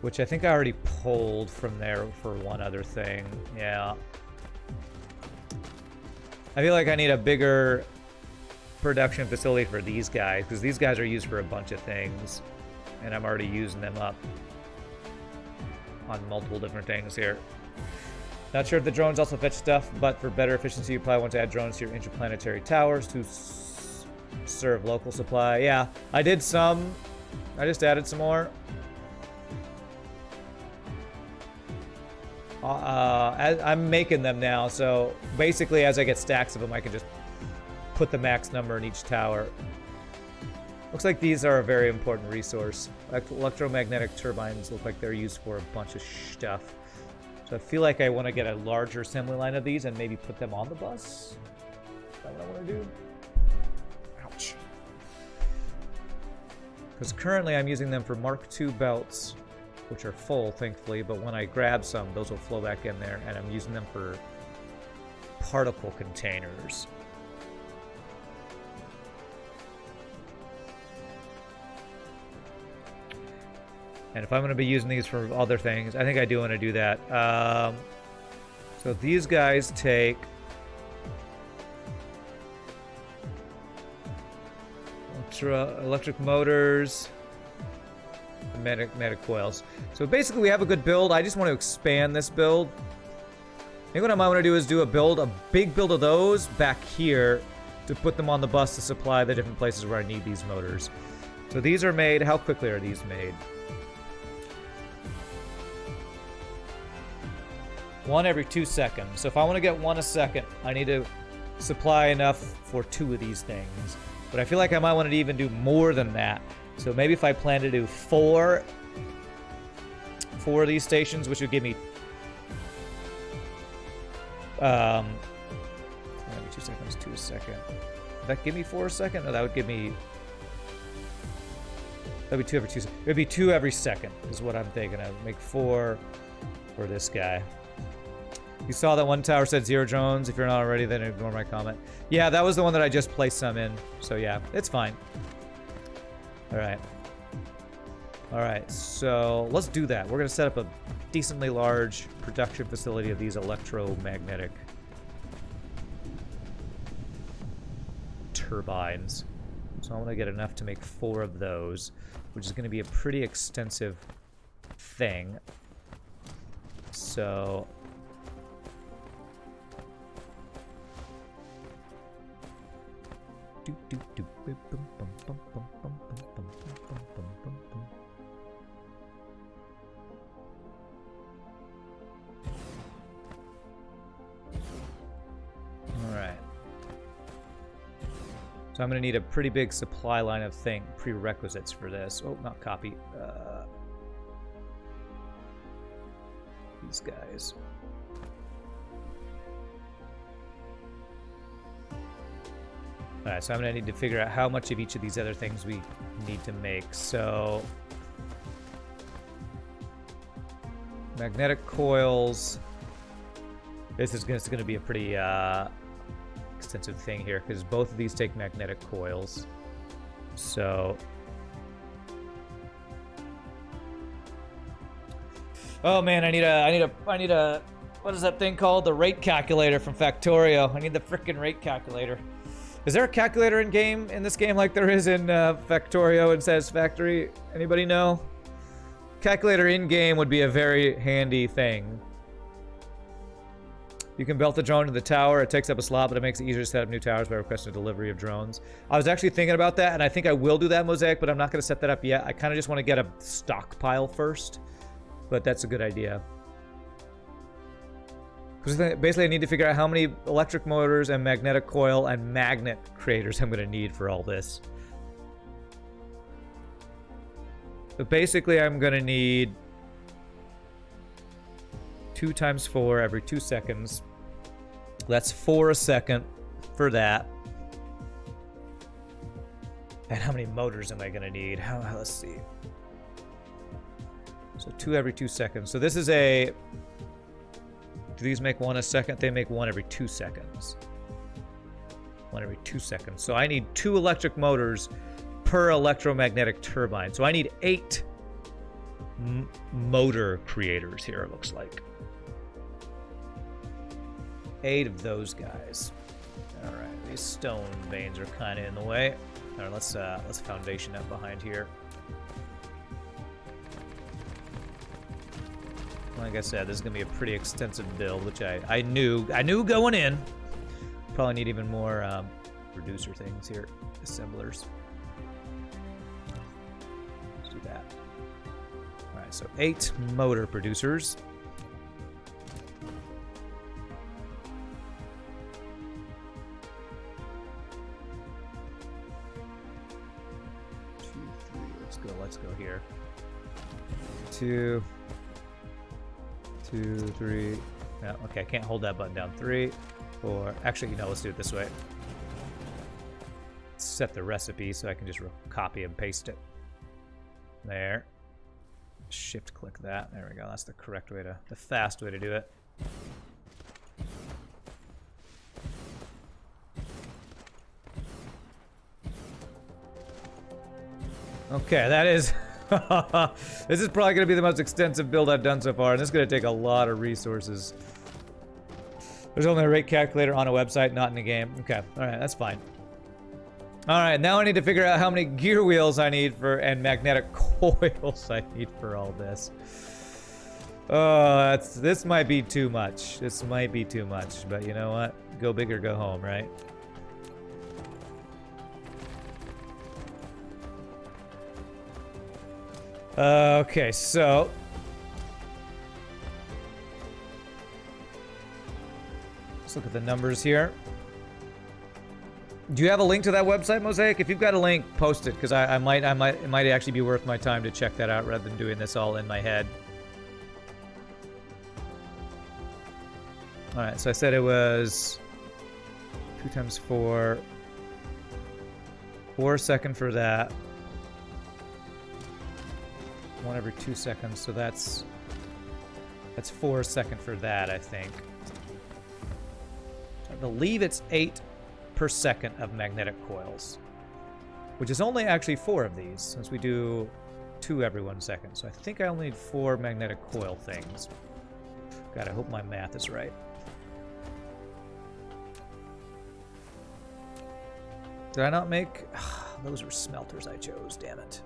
Speaker 1: which I think I already pulled from there for one other thing. Yeah. I feel like I need a bigger production facility for these guys, because these guys are used for a bunch of things, and I'm already using them up on multiple different things here. Not sure if the drones also fetch stuff, but for better efficiency, you probably want to add drones to your interplanetary towers to serve local supply. Yeah, I did some. I just added some more. I'm making them now, so basically as I get stacks of them, I can just put the max number in each tower. Looks like these are a very important resource. Electromagnetic turbines look like they're used for a bunch of stuff. So I feel like I want to get a larger assembly line of these and maybe put them on the bus. Is that what I want to do? Ouch. Because currently I'm using them for Mark II belts, which are full, thankfully, but when I grab some, those will flow back in there, and I'm using them for particle containers. And if I'm going to be using these for other things, I think I do want to do that. So these guys take electric motors, magnetic coils. So basically we have a good build. I just want to expand this build. I think what I might want to do is do a big build of those back here to put them on the bus to supply the different places where I need these motors. So these are made. How quickly are these made? One every 2 seconds. So if I want to get one a second, I need to supply enough for 2 of these things. But I feel like I might want to even do more than that. So maybe if I plan to do 4 of these stations, which would give me every 2 seconds, 2 a second. Would that give me 4 a second? No, that would give me. That'd be 2 every 2 seconds. It would be 2 every second, is what I'm thinking. I would make 4 for this guy. You saw that one tower said 0 drones. If you're not already, then ignore my comment. Yeah, that was the one that I just placed some in. So yeah, it's fine. Alright. Alright, so let's do that. We're going to set up a decently large production facility of these electromagnetic turbines. So I want to get enough to make 4 of those, which is going to be a pretty extensive thing. So Alright. So I'm going to need a pretty big supply line of prerequisites for this. Oh, not copy. These guys. Alright, so I'm going to need to figure out how much of each of these other things we need to make. So, magnetic coils. This is going to be a pretty extensive thing here because both of these take magnetic coils. So, oh man, I need a, what is that thing called? The rate calculator from Factorio. I need the frickin' rate calculator. Is there a calculator in this game like there is in Factorio and Satisfactory? Anybody know? Calculator in game would be a very handy thing. You can belt the drone to the tower. It takes up a slot, but it makes it easier to set up new towers by requesting delivery of drones. I was actually thinking about that, and I think I will do that, Mosaic, but I'm not going to set that up yet. I kind of just want to get a stockpile first, but that's a good idea. Because basically I need to figure out how many electric motors and magnetic coil and magnet creators I'm going to need for all this. But basically I'm going to need 2 times 4 every 2 seconds. That's 4 a second for that. And how many motors am I going to need? Let's see. So 2 every 2 seconds. So this is a... Do these make 1 a second? They make 1 every 2 seconds. 1 every 2 seconds. So I need 2 electric motors per electromagnetic turbine. So I need 8 motor creators here, it looks like. 8 of those guys. All right, these stone veins are kind of in the way. All right, let's foundation that behind here. Like I said, this is gonna be a pretty extensive build, which I knew going in. Probably need even more reducer things here, assemblers. Let's do that. All right, so 8 motor producers. 2, 3. Let's go here. 2, 2, 3. No, okay, I can't hold that button down. 3, 4. Actually, you know, let's do it this way. Set the recipe so I can just copy and paste it. There. Shift click that. There we go. That's the correct way to, the fast way to do it. Okay, that is... This is probably going to be the most extensive build I've done so far, and this is going to take a lot of resources. There's only a rate calculator on a website, not in the game. Okay, alright, that's fine. Alright, now I need to figure out how many gear wheels I need for, and magnetic coils I need for all this. Oh, this might be too much. This might be too much, but you know what? Go big or go home, right? Okay, so let's look at the numbers here. Do you have a link to that website, Mosaic? If you've got a link, post it, because it might actually be worth my time to check that out rather than doing this all in my head. All right, so I said it was 2 times 4, 4 a second for that. 1 every 2 seconds, so that's 4 a second for that, I think. I believe it's 8 per second of magnetic coils, which is only actually 4 of these, since we do 2 every 1 second. So I think I only need 4 magnetic coil things. God, I hope my math is right. Did I not make... Those were smelters I chose, damn it.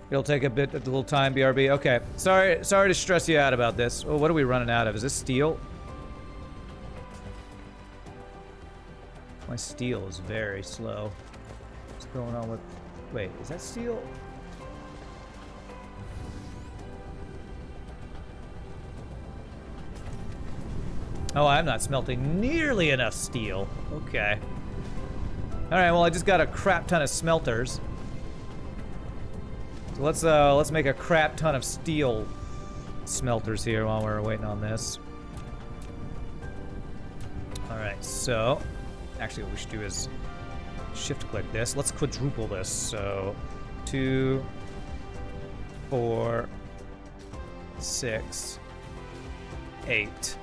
Speaker 1: It'll take a little time, BRB. Okay, sorry to stress you out about this. Oh, what are we running out of? Is this steel? My steel is very slow. What's going on with... Wait, is that steel? Oh, I'm not smelting nearly enough steel. Okay. Alright, well, I just got a crap ton of smelters. So let's make a crap ton of steel smelters here while we're waiting on this. Alright, so actually what we should do is shift click this. Let's quadruple this. So 2, 4, 6, 8.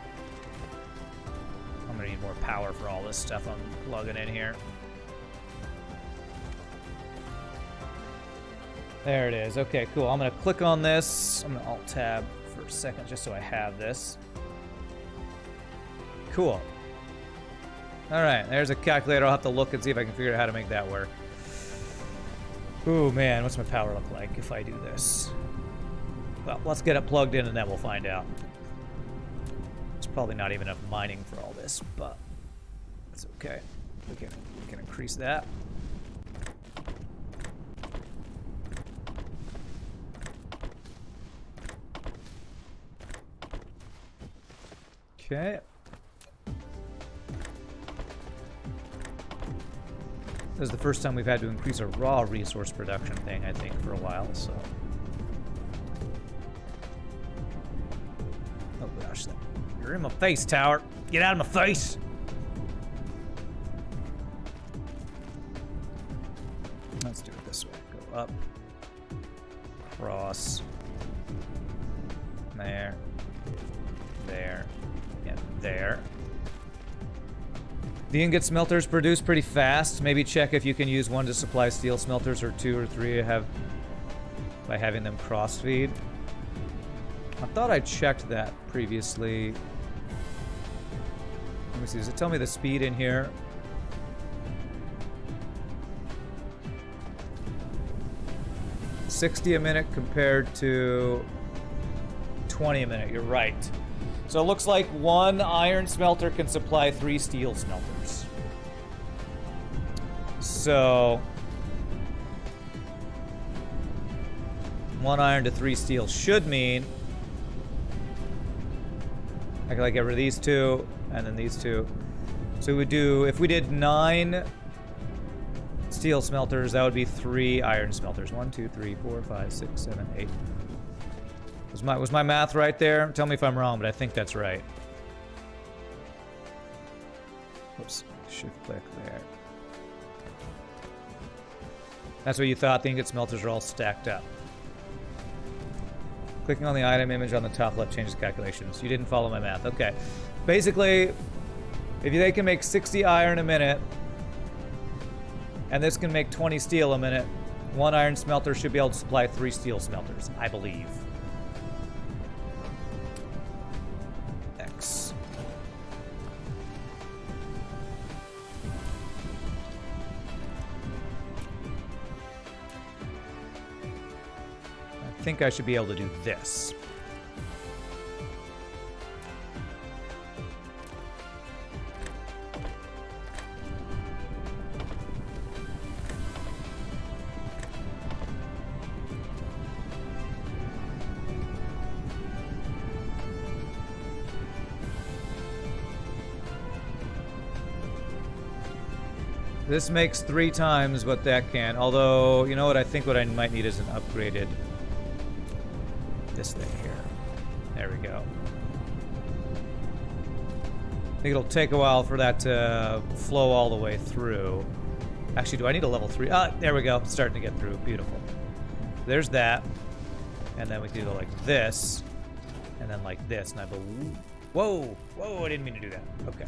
Speaker 1: I'm gonna need more power for all this stuff I'm plugging in here. There it is. Okay, cool. I'm gonna click on this. I'm gonna Alt-Tab for a second just so I have this. Cool. All right, there's a calculator. I'll have to look and see if I can figure out how to make that work. Ooh, man, what's my power look like if I do this? Well, let's get it plugged in and then we'll find out. It's probably not even enough mining for all this, but it's okay. We can increase that. Okay. This is the first time we've had to increase our raw resource production thing, I think, for a while, so. Oh gosh, you're in my face, tower. Get out of my face! Let's do it this way. Go up. Across. There. There. And there. The ingot smelters produce pretty fast. Maybe check if you can use one to supply steel smelters or 2 or 3 by having them cross-feed. I thought I checked that previously. Let me see, does it tell me the speed in here? $60 a minute compared to 20 a minute, you're right. So it looks like 1 iron smelter can supply 3 steel smelters. So 1 iron to 3 steel should mean I can like get rid of these 2 and then these 2. So we would do, if we did 9 steel smelters, that would be 3 iron smelters. 1, 2, 3, 4, 5, 6, 7, 8. Was my math right there? Tell me if I'm wrong, but I think that's right. Whoops. Shift click there. That's what you thought. The ingot smelters are all stacked up. Clicking on the item image on the top left changes calculations. You didn't follow my math. Okay. Basically, if they can make 60 iron a minute, and this can make 20 steel a minute, 1 iron smelter should be able to supply 3 steel smelters, I believe. X. I think I should be able to do this. This makes 3 times what that can. Although, you know what? I think what I might need is an upgraded... this thing here. There we go. I think it'll take a while for that to flow all the way through. Actually, do I need a level 3? Ah, there we go. It's starting to get through. Beautiful. There's that. And then we can go like this. And then like this. And I believe... Whoa! Whoa, I didn't mean to do that. Okay.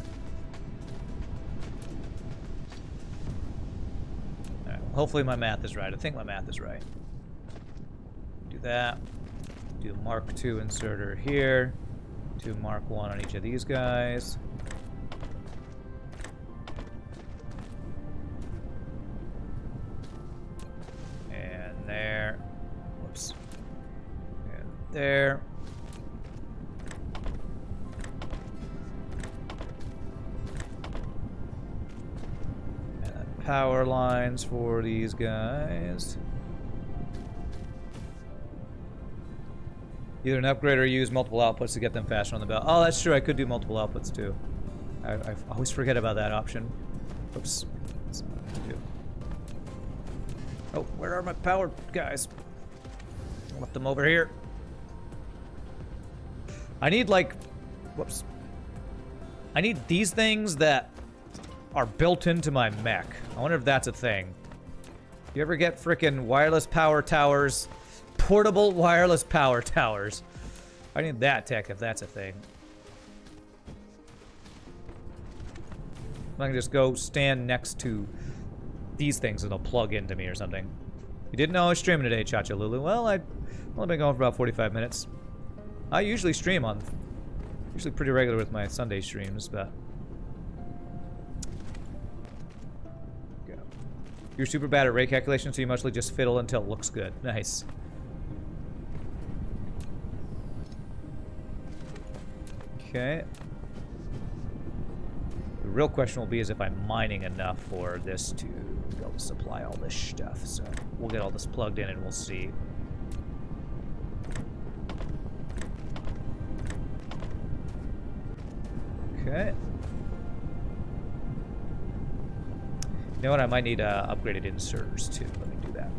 Speaker 1: Hopefully my math is right. I think my math is right. Do that. Do Mark II inserter here. Do Mark I on each of these guys. And there. Whoops. And there. Power lines for these guys. Either an upgrade or use multiple outputs to get them faster on the belt. Oh, that's true. I could do multiple outputs too. I always forget about that option. Oops. That's not what to do. Oh, where are my power guys? I left them over here. I need like... Whoops. I need these things that are built into my mech. I wonder if that's a thing. You ever get frickin' wireless power towers Portable wireless power towers. I need that tech if that's a thing. I can just go stand next to these things and they'll plug into me or something. You didn't know I was streaming today, Chacha Lulu. Well, I've only been going for about 45 minutes. I usually stream on... Usually pretty regular with my Sunday streams, but... Go. You're super bad at rate calculation, so you mostly just fiddle until it looks good. Nice. Okay. The real question will be is if I'm mining enough for this to be able to supply all this stuff. So we'll get all this plugged in and we'll see. Okay. You know what? I might need upgraded inserters too. Let me do that.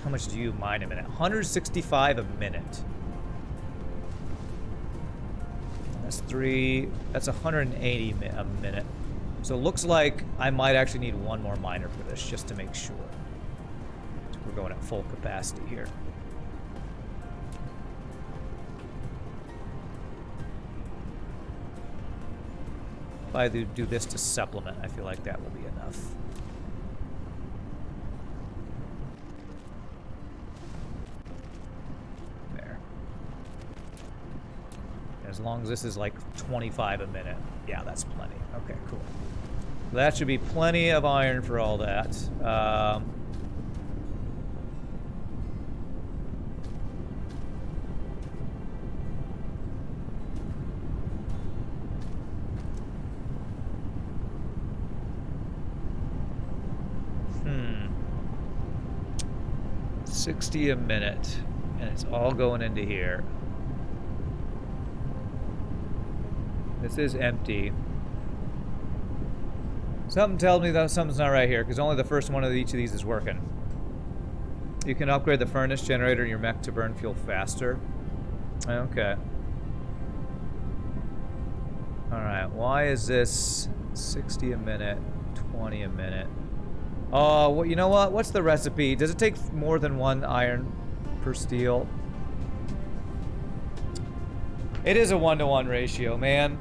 Speaker 1: How much do you mine a minute? 165 a minute. That's 3. That's 180 a minute. So it looks like I might actually need one more miner for this just to make sure. We're going at full capacity here. If I do this to supplement, I feel like that will be enough. There. As long as this is like 25 a minute. Yeah, that's plenty. Okay, cool. That should be plenty of iron for all that. 60 a minute, and it's all going into here. This is empty. Something tells me that something's not right here, because only the first one of each of these is working. You can upgrade the furnace generator in your mech to burn fuel faster. Okay. Alright, why is this 60 a minute, 20 a minute? Oh, well, you know what? What's the recipe? Does it take more than 1 iron per steel? It is a 1-to-1 ratio, man.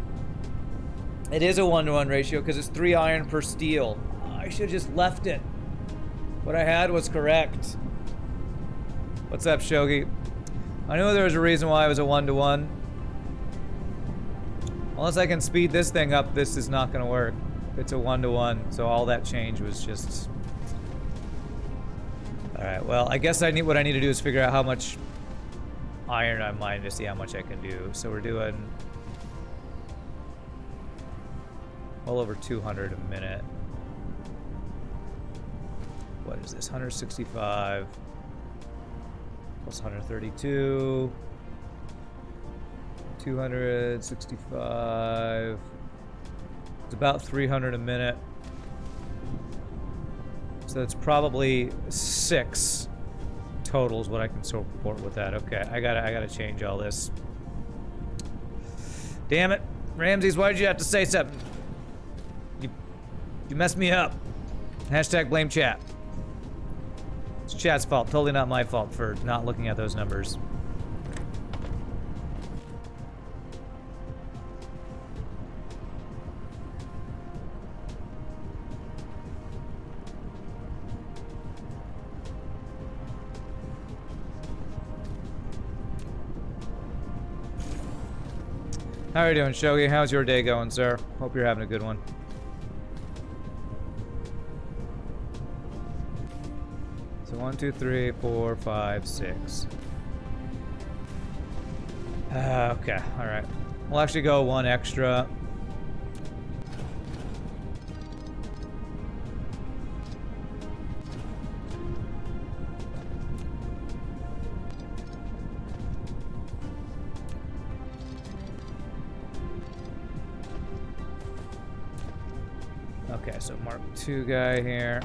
Speaker 1: It is a 1-to-1 ratio because it's 3 iron per steel. I should have just left it. What I had was correct. What's up, Shogi? I knew there was a reason why it was a 1-to-1. Unless I can speed this thing up, this is not going to work. It's a 1-to-1, so all that change was just... Alright, well, I guess what I need to do is figure out how much iron I'm mining to see how much I can do. So we're doing well over 200 a minute. What is this? 165 plus 132. 265. It's about 300 a minute. So it's probably 6 total is what I can support with that. Okay, I gotta change all this. Damn it, Ramses, why did you have to say something? You messed me up. Hashtag blame chat. It's chat's fault, totally not my fault for not looking at those numbers. How are you doing, Shogi? How's your day going, sir? Hope you're having a good one. So 1, 2, 3, 4, 5, 6. Okay, alright. We'll actually go 1 extra. Okay, so Mark II guy here.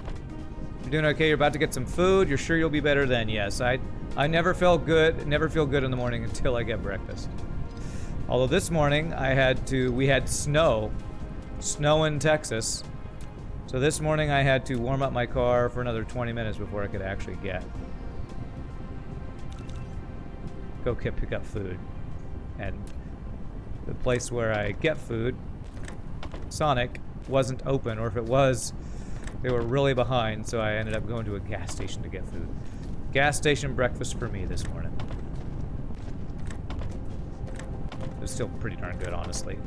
Speaker 1: You're doing okay? You're about to get some food? You're sure you'll be better then? Yes, I never felt good, never feel good in the morning until I get breakfast. Although this morning we had snow snow in Texas. So this morning I had to warm up my car for another 20 minutes before I could actually go pick up food. And the place where I get food, Sonic, wasn't open, or if it was, they were really behind, so I ended up going to a gas station to get food. Gas station breakfast for me this morning. It was still pretty darn good, honestly.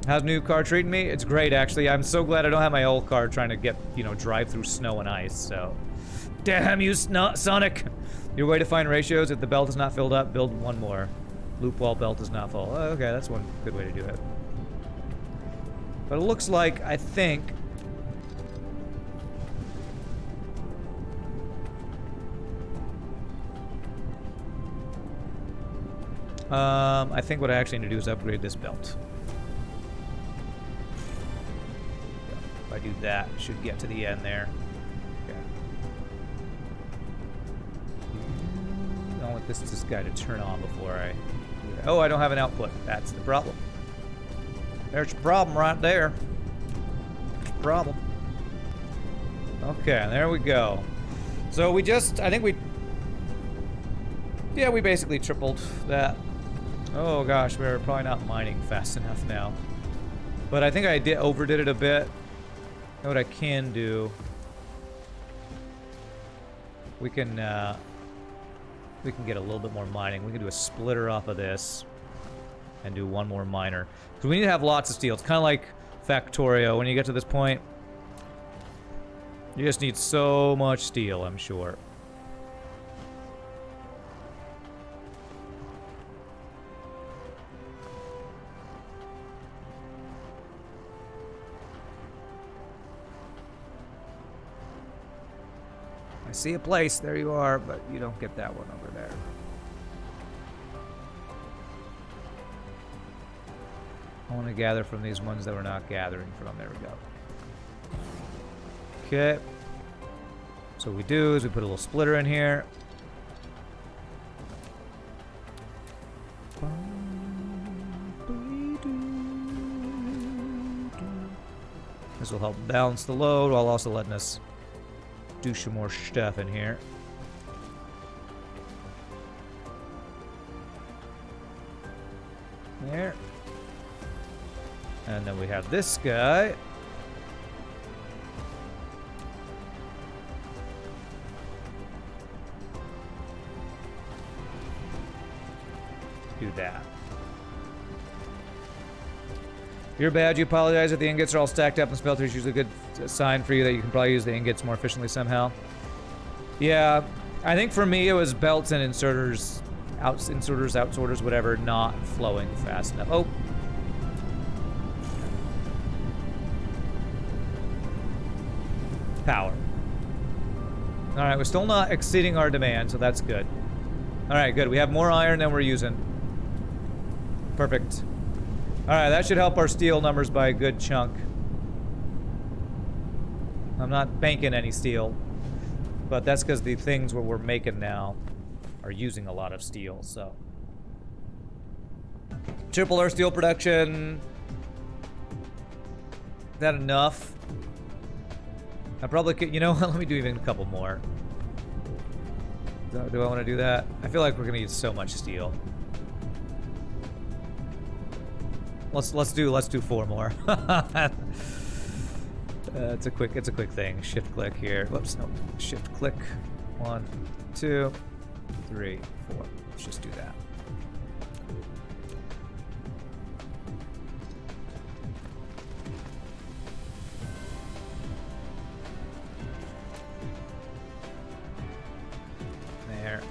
Speaker 1: How's the new car treating me? It's great, actually. I'm so glad I don't have my old car trying to get, you know, drive through snow and ice, so. Damn you, Sonic! Your way to find ratios, if the belt is not filled up, build one more. Loop wall belt is not full. Oh, okay, that's one good way to do it. But it looks like, I think... I think what I actually need to do is upgrade this belt. If I do that, it should get to the end there. Okay. I don't want this guy to turn on before I do that. Oh, I don't have an output. That's the problem. There's a problem right there. There's a problem. Okay, there we go. So we just, I think we basically tripled that. Oh gosh, we're probably not mining fast enough now. But I think I overdid it a bit. You know what I can do? We can get a little bit more mining. We can do a splitter off of this and do one more miner. Because we need to have lots of steel. It's kind of like Factorio. When you get to this point, you just need so much steel, I'm sure. I see a place, there you are, but you don't get that one over there. I want to gather from these ones that we're not gathering from. There we go. Okay. So what we do is we put a little splitter in here. This will help balance the load while also letting us do some more stuff in here. There. And then we have this guy. Do that. You're bad, you apologize if the ingots are all stacked up and smelter is usually a good sign for you that you can probably use the ingots more efficiently somehow. Yeah, I think for me it was belts and inserters, outsorters, whatever, not flowing fast enough. Oh. Power. Alright, we're still not exceeding our demand, so that's good. Alright, good. We have more iron than we're using. Perfect. Alright, that should help our steel numbers by a good chunk. I'm not banking any steel, but that's because the things what we're making now are using a lot of steel, so. Triple our steel production. Is that enough? I probably could, you know what, let me do even a couple more. Do I want to do that? I feel like we're gonna use so much steel. Let's do 4 more. It's a quick thing. Shift click here. Whoops, no. Shift click. 1, 2, 3, 4. Let's just do that. There.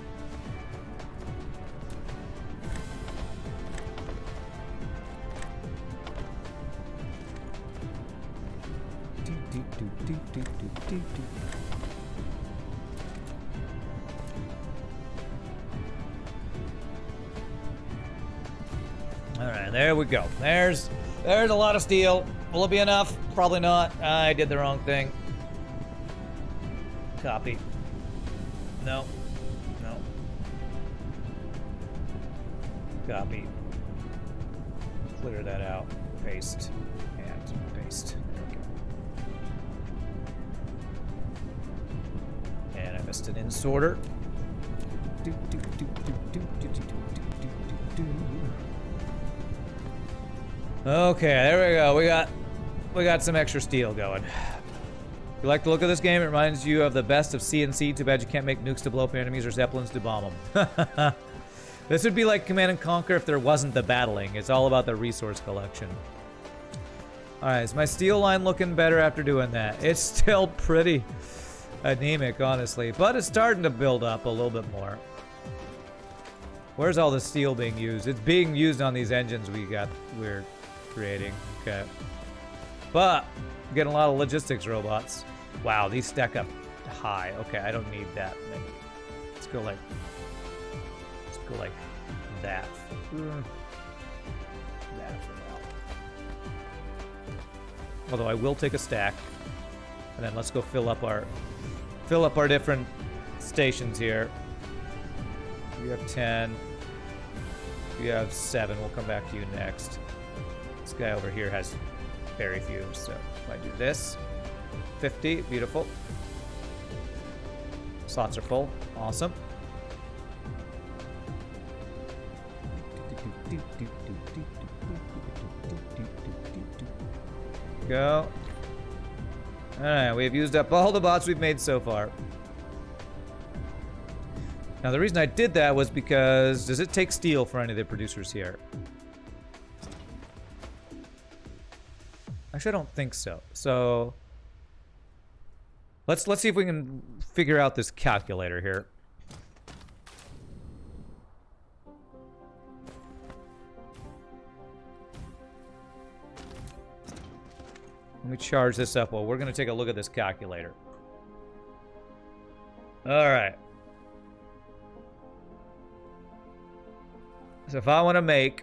Speaker 1: Alright, there we go. There's a lot of steel. Will it be enough? Probably not. I did the wrong thing. Copy. No. No. clear that out. Paste and paste. Okay. And I missed an insorter. Okay, there we go. We got some extra steel going. If you like the look of this game, it reminds you of the best of CNC. Too bad you can't make nukes to blow up enemies or zeppelins to bomb them. This would be like Command and Conquer if there wasn't the battling. It's all about the resource collection. Alright, is my steel line looking better after doing that? It's still pretty anemic, honestly, but it's starting to build up a little bit more. Where's all the steel being used? It's being used on these engines we're creating. Okay. But I'm getting a lot of logistics robots. Wow, these stack up high. Okay, I don't need that many. Let's go like that. That for now. Although I will take a stack. And then let's go fill up our different stations here. You have 10. You have 7. We'll come back to you next. This guy over here has very few, so if I do this, 50, beautiful. Slots are full, awesome. Go. Alright, we have used up all the bots we've made so far. Now the reason I did that was because, does it take steel for any of the producers here? Actually, I don't think so. So let's see if we can figure out this calculator here. Let me charge this up. Well, we're going to take a look at this calculator. All right. So if I want to make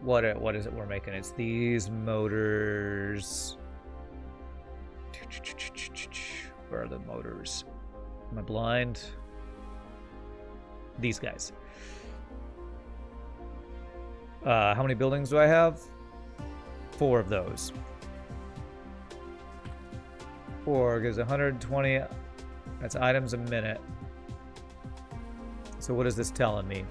Speaker 1: what is it we're making? It's these motors. Where are the motors? Am I blind? These guys. How many buildings do I have? 4 of those. 4 gives 120. That's items a minute. So what is this telling me?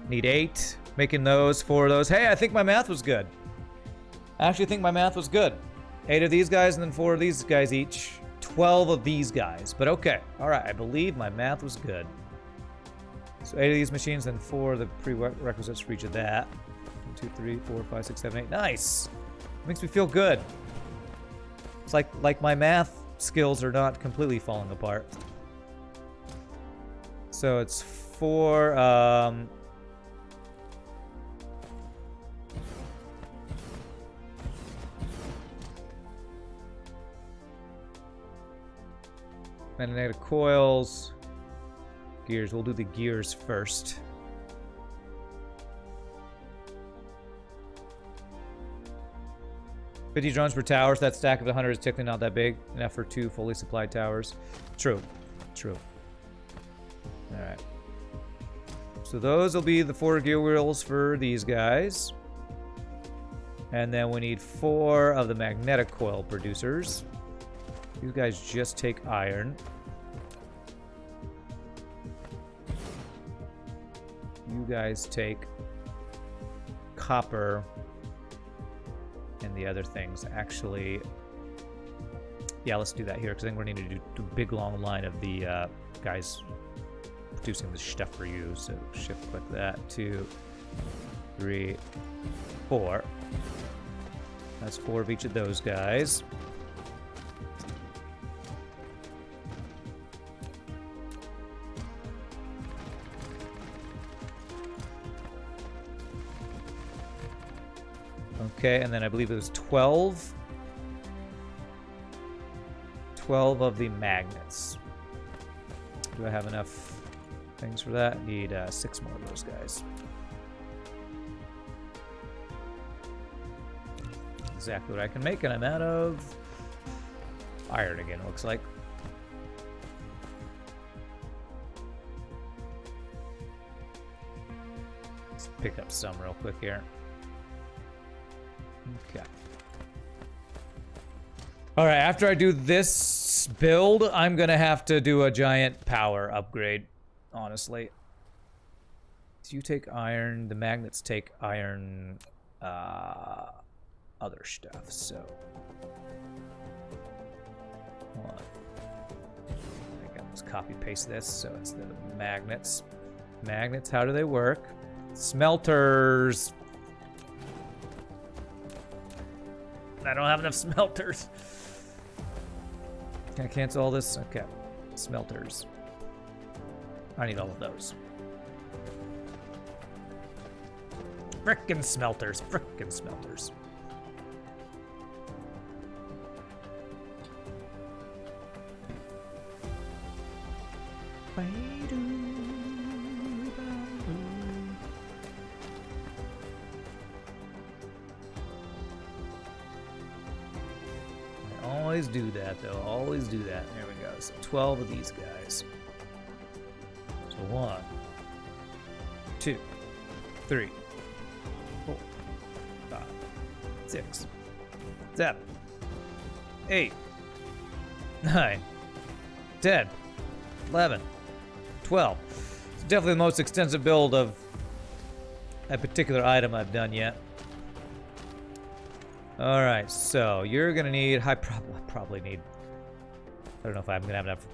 Speaker 1: Need 8. Making those, 4 of those. Hey, I think my math was good. I actually think my math was good. 8 of these guys and then 4 of these guys each. 12 of these guys. But okay. Alright, I believe my math was good. So 8 of these machines and 4 of the prerequisites for each of that. 1, 2, 3, 4, 5, 6, 7, 8. Nice! Makes me feel good. It's like my math skills are not completely falling apart. So it's 4, magnetic coils, gears. We'll do the gears first. $50 drones per tower, so that stack of 100 is technically not that big. Enough for 2 fully supplied towers. True. True. Alright. So those will be the 4 gear wheels for these guys. And then we need 4 of the magnetic coil producers. You guys just take iron. You guys take copper. And the other things. Actually, yeah, let's do that here, because I think we're going to do a big long line of the guys producing the stuff for you. So shift click that. 2, 3, 4. That's 4 of each of those guys. Okay, and then I believe it was 12. 12 of the magnets. Do I have enough things for that? Need 6 more of those guys. Exactly what I can make, and I'm out of iron again, it looks like. Let's pick up some real quick here. Okay. All right, after I do this build, I'm gonna have to do a giant power upgrade, honestly. So you take iron, the magnets take iron, other stuff, so. Hold on. I got let's copy paste this, so it's the magnets. Magnets, how do they work? Smelters. I don't have enough smelters. Can I cancel all this? Okay. Smelters. I need all of those. Frickin' smelters. Frickin' smelters. Always do that, though. Always do that. There we go. So 12 of these guys. So 1, 2, 3, 4, 5, 6, 7, 8, 9, 10, 11, 12. It's definitely the most extensive build of a particular item I've done yet. All right, so you're gonna need, probably need, I don't know if I'm gonna have enough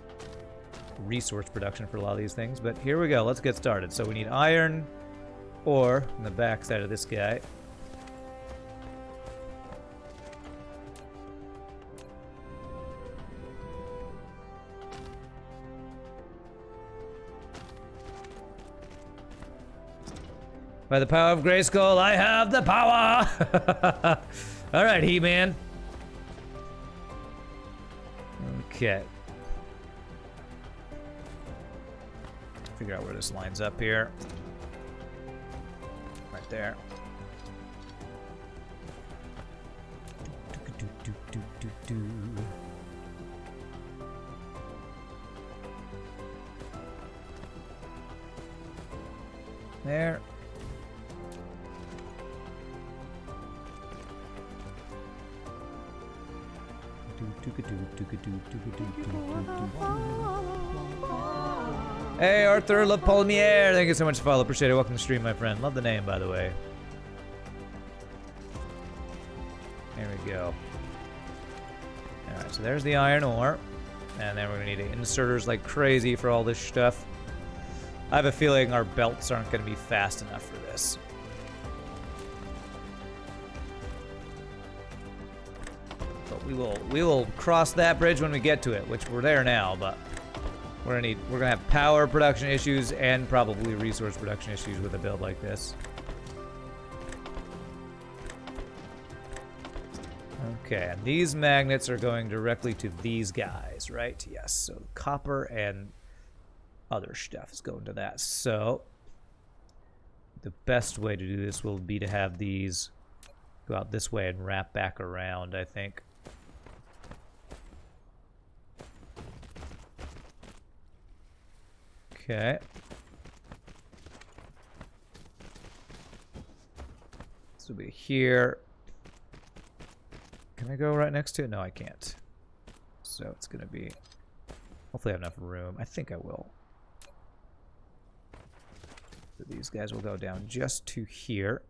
Speaker 1: resource production for a lot of these things, but here we go, let's get started. So we need iron ore on the back side of this guy. By the power of Grayskull, I have the power! All right, He-Man. Okay. Figure out where this lines up here. Right there. There. Hey, Arthur Le Palmiere, thank you so much for following. Appreciate it. Welcome to the stream, my friend. Love the name, by the way. There we go. Alright, so there's the iron ore. And then we're going to need inserters like crazy for all this stuff. I have a feeling our belts aren't going to be fast enough for this. We will cross that bridge when we get to it, which we're there now, but we're gonna have power production issues and probably resource production issues with a build like this. Okay, and these magnets are going directly to these guys, right? Yes, so copper and other stuff is going to that. So the best way to do this will be to have these go out this way and wrap back around, I think. Okay. This will be here. Can I go right next to it? No, I can't. So it's going to be... Hopefully I have enough room. I think I will. So these guys will go down just to here.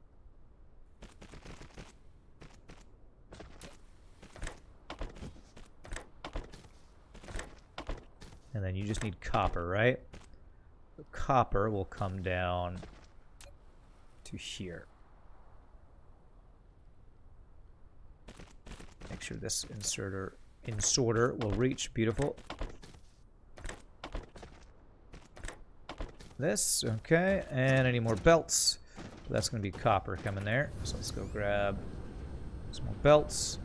Speaker 1: And then you just need copper, right? The copper will come down to here. Make sure this inserter will reach. Beautiful. This, okay, and any more belts. That's going to be copper coming there. So let's go grab some more belts.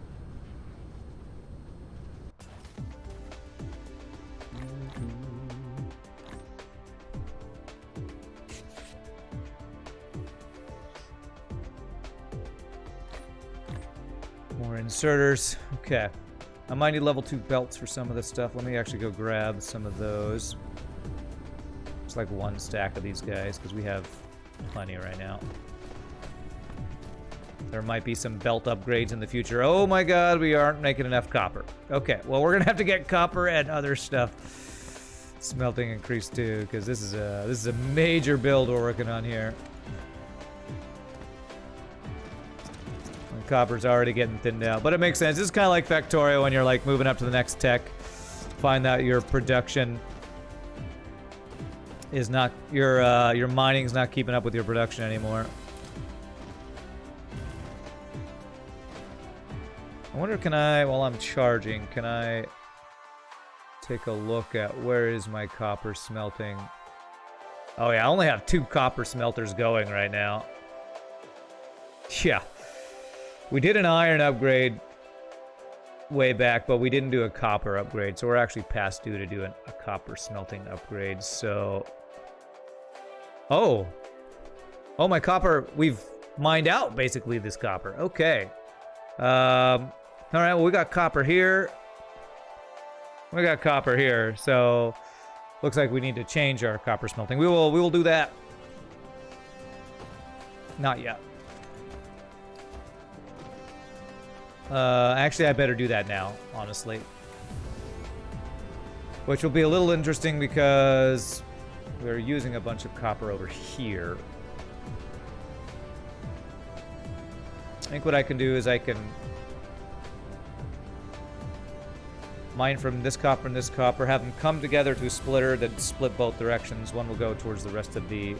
Speaker 1: More inserters. Okay. I might need level 2 belts for some of this stuff. Let me actually go grab some of those. It's like one stack of these guys because we have plenty right now. There might be some belt upgrades in the future. Oh my god, we aren't making enough copper. Okay, well we're gonna have to get copper and other stuff. Smelting increased too, because this is a major build we're working on here. And copper's already getting thinned out, but it makes sense. This is kind of like Factorio when you're like moving up to the next tech. Find that your production is not your mining's not keeping up with your production anymore. I wonder, can I, while I'm charging, can I take a look at where is my copper smelting? Oh yeah, I only have 2 copper smelters going right now. Yeah. We did an iron upgrade way back, but we didn't do a copper upgrade, so we're actually past due to do a copper smelting upgrade, so... Oh! Oh, my copper, we've mined out, basically, this copper. Okay. Alright, well, we got copper here. We got copper here, so... Looks like we need to change our copper smelting. We will do that. Not yet. Actually, I better do that now, honestly. Which will be a little interesting because we're using a bunch of copper over here. I think what I can do is I can mine from this copper and this copper, have them come together to a splitter that split both directions. One will go towards the rest of the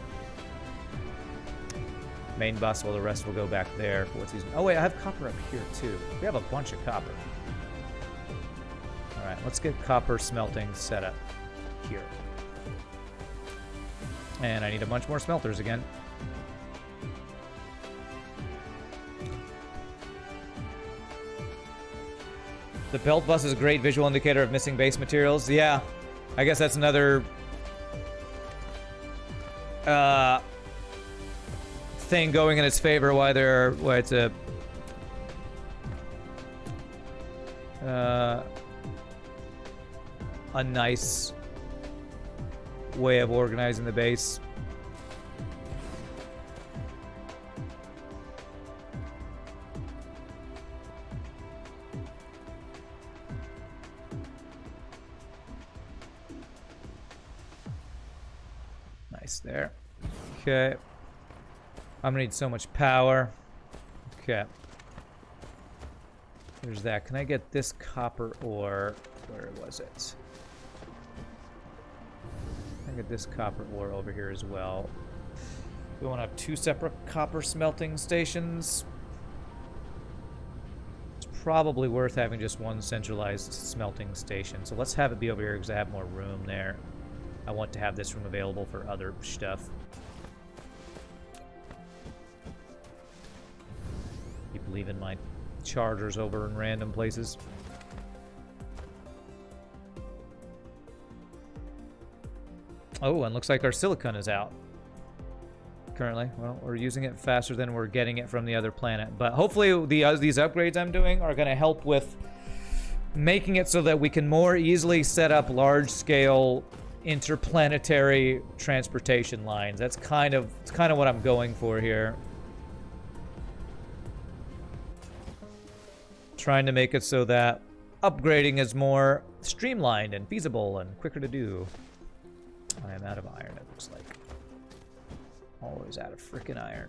Speaker 1: main bus, while the rest will go back there for what's using. Oh wait, I have copper up here too. We have a bunch of copper. Alright, let's get copper smelting set up here. And I need a bunch more smelters again. The belt bus is a great visual indicator of missing base materials. Yeah, I guess that's another thing going in its favor. Why it's a nice way of organizing the base. Nice there. Okay. I'm gonna need so much power. Okay. There's that. Can I get this copper ore? Where was it? I get this copper ore over here as well. We want to have 2 separate copper smelting stations. It's probably worth having just one centralized smelting station. So let's have it be over here because I have more room there. I want to have this room available for other stuff. Keep leaving my chargers over in random places. Oh, and looks like our silicon is out currently. Well, we're using it faster than we're getting it from the other planet. But hopefully these upgrades I'm doing are going to help with making it so that we can more easily set up large-scale interplanetary transportation lines. It's kind of what I'm going for here. Trying to make it so that upgrading is more streamlined and feasible and quicker to do. I am out of iron, it looks like. Always out of frickin' iron.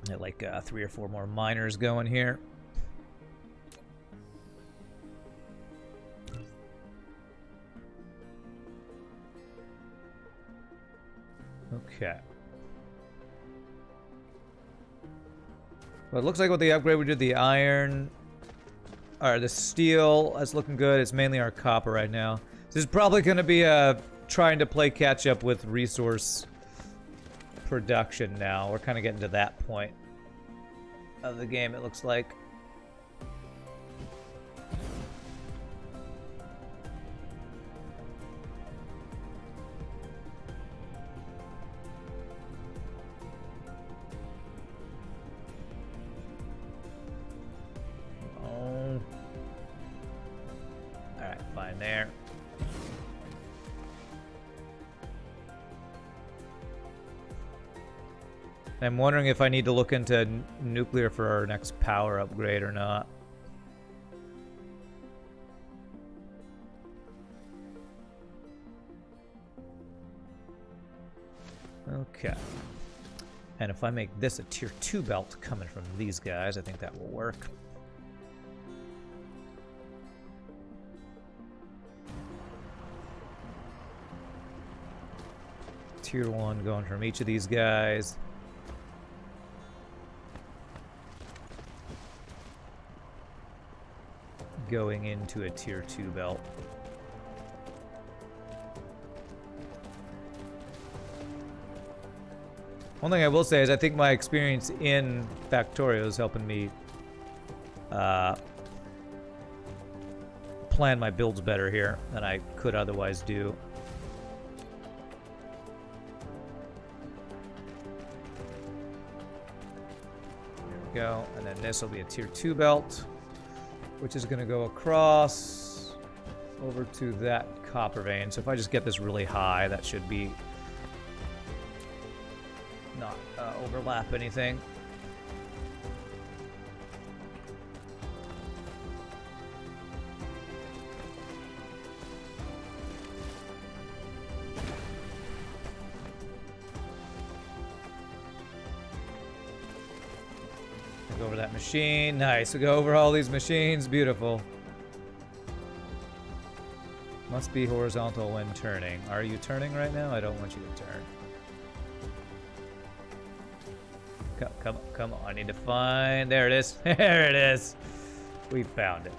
Speaker 1: Got like 3 or 4 more miners going here. Okay. Well, it looks like with the upgrade we did the iron, or the steel, that's looking good. It's mainly our copper right now. This is probably going to be trying to play catch up with resource production now. We're kind of getting to that point of the game, it looks like. there. I'm wondering if I need to look into nuclear for our next power upgrade or not. Okay. And if I make this a tier 2 belt coming from these guys, I think that will work. Tier 1 going from each of these guys. Going into a tier 2 belt. One thing I will say is I think my experience in Factorio is helping me plan my builds better here than I could otherwise do. There we go. And then this will be a tier 2 belt, which is going to go across over to that copper vein. So if I just get this really high, that should be not overlap anything. Go over that machine. Nice. We go over all these machines. Beautiful. Must be horizontal when turning. Are you turning right now? I don't want you to turn. Come on. I need to find... There it is. There it is. We found it.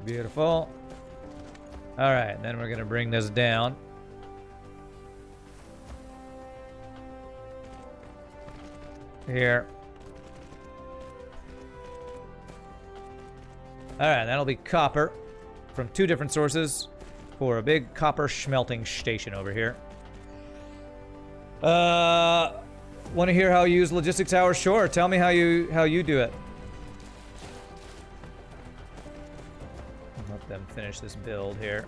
Speaker 1: Beautiful. All right. Then we're going to bring this down. Here. All right. That'll be copper from 2 different sources. For a big copper smelting station over here. Want to hear how you use logistics towers? Sure. Tell me how you do it. Let them finish this build here.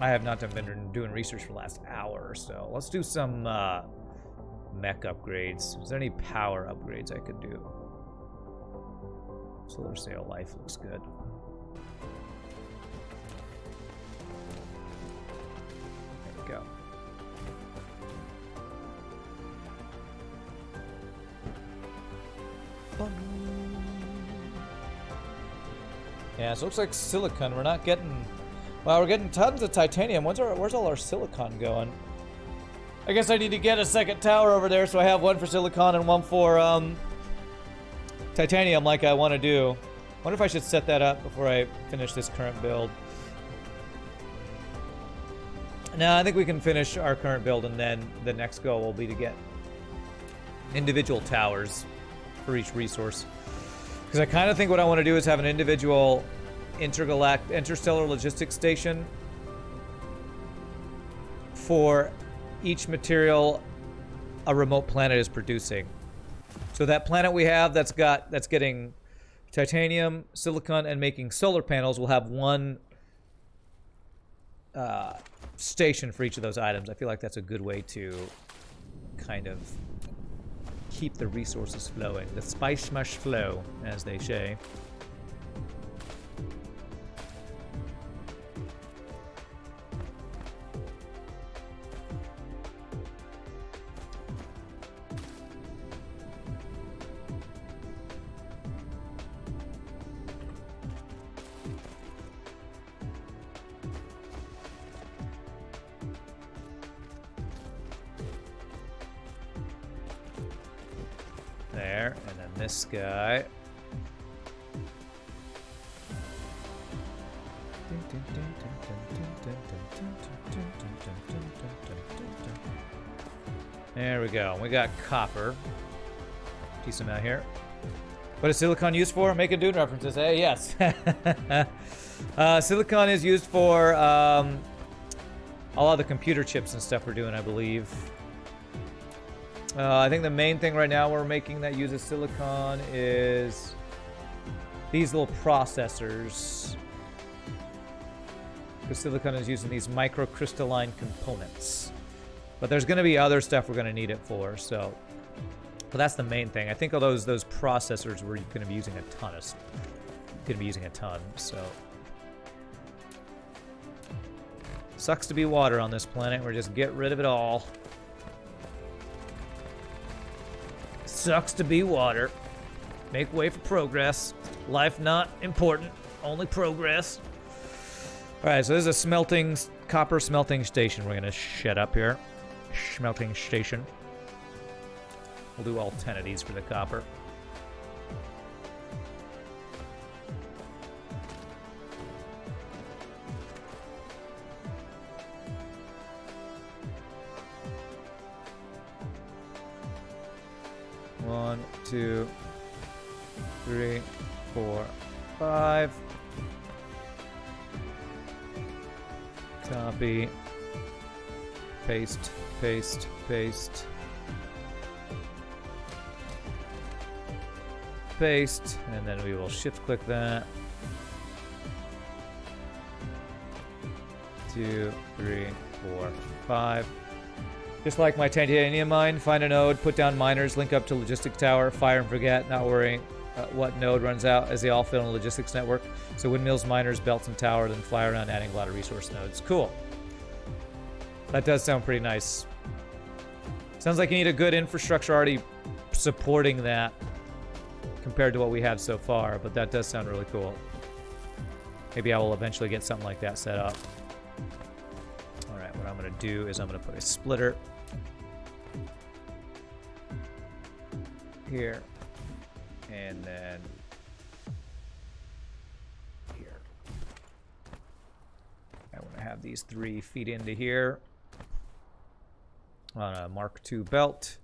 Speaker 1: I have not been doing research for the last hour or so. Let's do some mech upgrades. Is there any power upgrades I could do? Solar sail life looks good. Go. Yeah, so it looks like silicon. We're not getting... Well, we're getting tons of titanium. Where's all our silicon going? I guess I need to get a second tower over there so I have one for silicon and one for titanium like I want to do. Wonder if I should set that up before I finish this current build. No, I think we can finish our current build, and then the next goal will be to get individual towers for each resource. Because I kind of think what I want to do is have an individual interstellar logistics station for each material a remote planet is producing. So that planet we have that's getting titanium, silicon, and making solar panels will have one station for each of those items. I feel like that's a good way to kind of keep the resources flowing. The spice must flow, as they say. There, and then this guy. There we go. We got copper. Decent amount here. What is silicon used for? Making Dune references, eh? Yes. Silicon is used for a lot of the computer chips and stuff we're doing, I believe. I think the main thing right now we're making that uses silicon is these little processors. Because silicon is using these microcrystalline components. But there's going to be other stuff we're going to need it for, so... But that's the main thing. I think all those processors we're going to be using a ton of... Going to be using a ton, so... Sucks to be water on this planet. We're just get rid of it all. Sucks to be water. Make way for progress. Life not important. Only progress. Alright, so this is a smelting... Copper smelting station we're going to shed up here. Smelting station. We'll do all 10 of these for the copper. One, two, three, 4, 5. Copy. Paste, paste, paste. Paste, and then we will shift click that. 2, 3, 4, 5. Just like my titanium mine, find a node, put down miners, link up to logistics tower, fire and forget, not worrying what node runs out as they all fit on the logistics network. So windmills, miners, belts, and tower, then fly around adding a lot of resource nodes. Cool. That does sound pretty nice. Sounds like you need a good infrastructure already supporting that compared to what we have so far, but that does sound really cool. Maybe I will eventually get something like that set up. Alright, what I'm going to do is I'm going to put a splitter here, and then here. I want to have these 3 feed into here on a Mark II belt.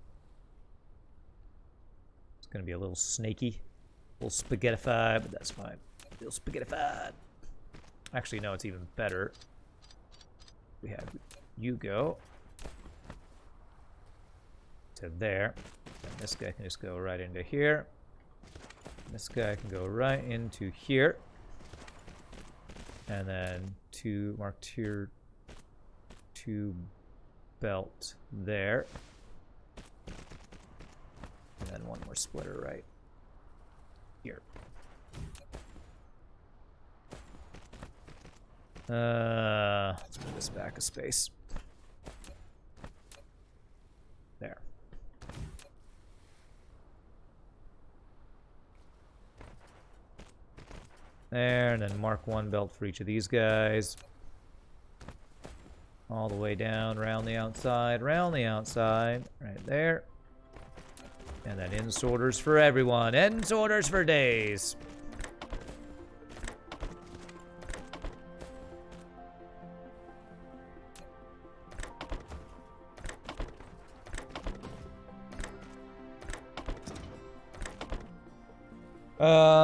Speaker 1: It's going to be a little snaky, a little spaghettified, but that's fine. A little spaghettified. Actually, no, it's even better. We have you go to there, and this guy can just go right into here. This guy can go right into here, and then 2 Mark Tier 2 belt there, and then 1 more splitter right here. Let's move this back a space. There. There, and then Mark 1 belt for each of these guys. All the way down, round the outside, right there. And then end sorters for everyone. End sorters for days.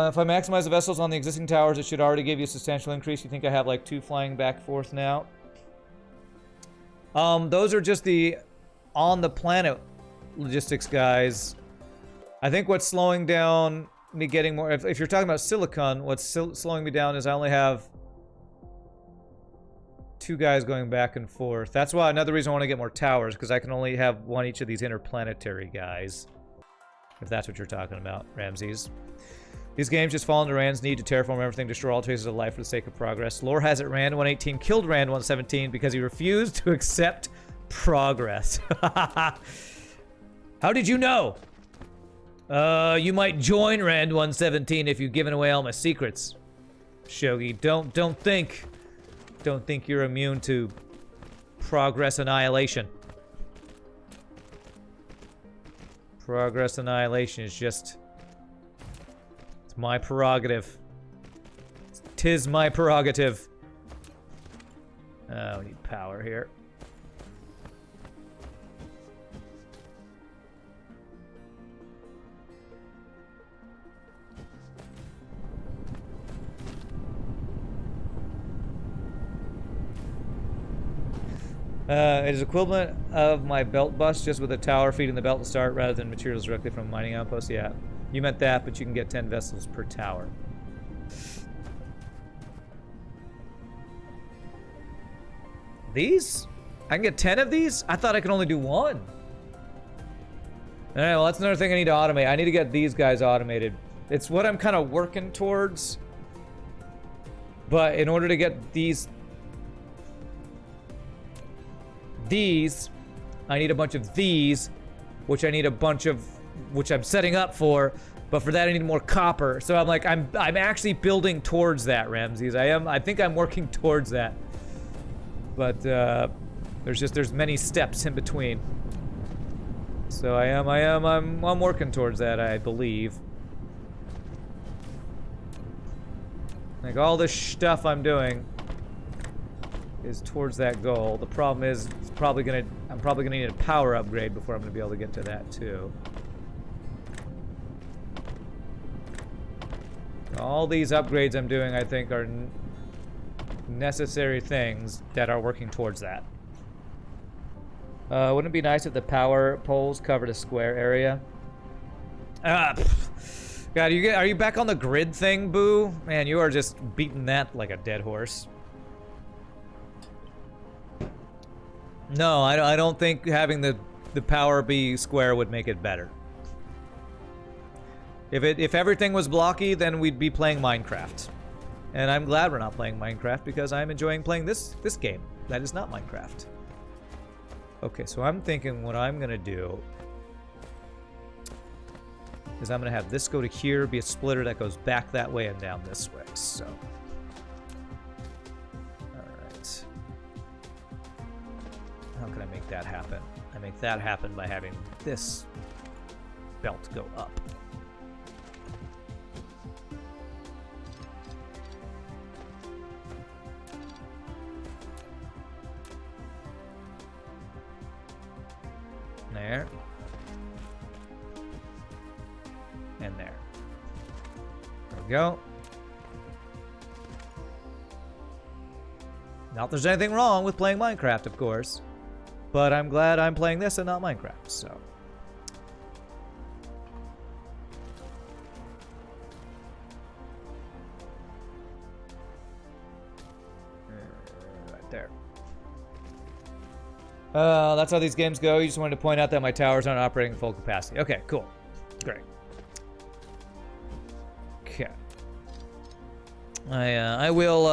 Speaker 1: If I maximize the vessels on the existing towers, it should already give you a substantial increase. You think I have like 2 flying back and forth now? Those are just the on the planet logistics guys. I think what's slowing down me getting more, if you're talking about silicon, what's slowing me down is I only have 2 guys going back and forth. That's why another reason I want to get more towers, because I can only have 1 each of these interplanetary guys. If that's what you're talking about, Ramses. These games just fall into Rand's need to terraform everything, destroy all traces of life for the sake of progress. Lore has it Rand 118 killed Rand 117 because he refused to accept progress. How did you know? You might join Rand 117 if you've given away all my secrets. Shogi, don't think you're immune to progress annihilation. Progress annihilation is just... it's my prerogative. 'Tis my prerogative. We need power here. It is equivalent of my belt bus, just with a tower feeding the belt to start rather than materials directly from a mining outpost. Yeah, you meant that, but you can get 10 vessels per tower. These? I can get 10 of these? I thought I could only do one. Alright, well, that's another thing I need to automate. I need to get these guys automated. It's what I'm kind of working towards. But in order to get these, I need a bunch of these, which I need a bunch of, which I'm setting up for, but for that I need more copper. So I'm like, I'm actually building towards that, Ramses. I think I'm working towards that. But there's many steps in between. So I'm working towards that, I believe. Like all this stuff I'm doing is towards that goal. The problem is I'm probably gonna need a power upgrade before I'm gonna be able to get to that too. All these upgrades I'm doing, I think, are necessary things that are working towards that. Wouldn't it be nice if the power poles covered a square area? God, are you back on the grid thing, Boo? Man, you are just beating that like a dead horse. No, I don't think having the power be square would make it better. If everything was blocky, then we'd be playing Minecraft. And I'm glad we're not playing Minecraft because I'm enjoying playing this game. That is not Minecraft. Okay, so I'm thinking what I'm gonna do is I'm gonna have this go to here, be a splitter that goes back that way and down this way, so. Alright. How can I make that happen? I make that happen by having this belt go up. There. And there. There we go. Not that there's anything wrong with playing Minecraft, of course. But I'm glad I'm playing this and not Minecraft, so. Right there. That's how these games go. You just wanted to point out that my towers aren't operating at full capacity. Okay, cool. Great. Okay. I will,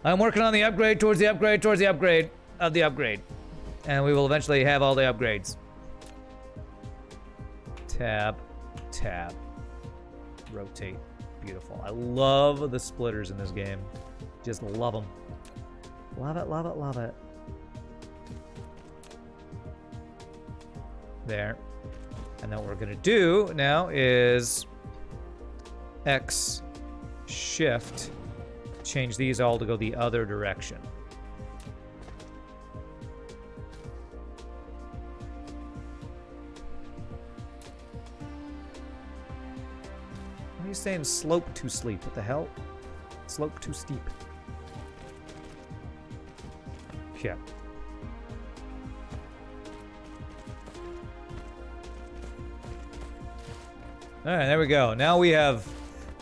Speaker 1: I'm working on the upgrade towards the upgrade towards the upgrade of the upgrade. And we will eventually have all the upgrades. Tab, tab, rotate. Beautiful. I love the splitters in this game. Just love them. Love it, love it, love it. There. And then what we're gonna do now is X shift, change these all to go the other direction. What are you saying? Slope to sleep. What the hell? Slope too steep. Yeah. Alright, there we go. Now we have...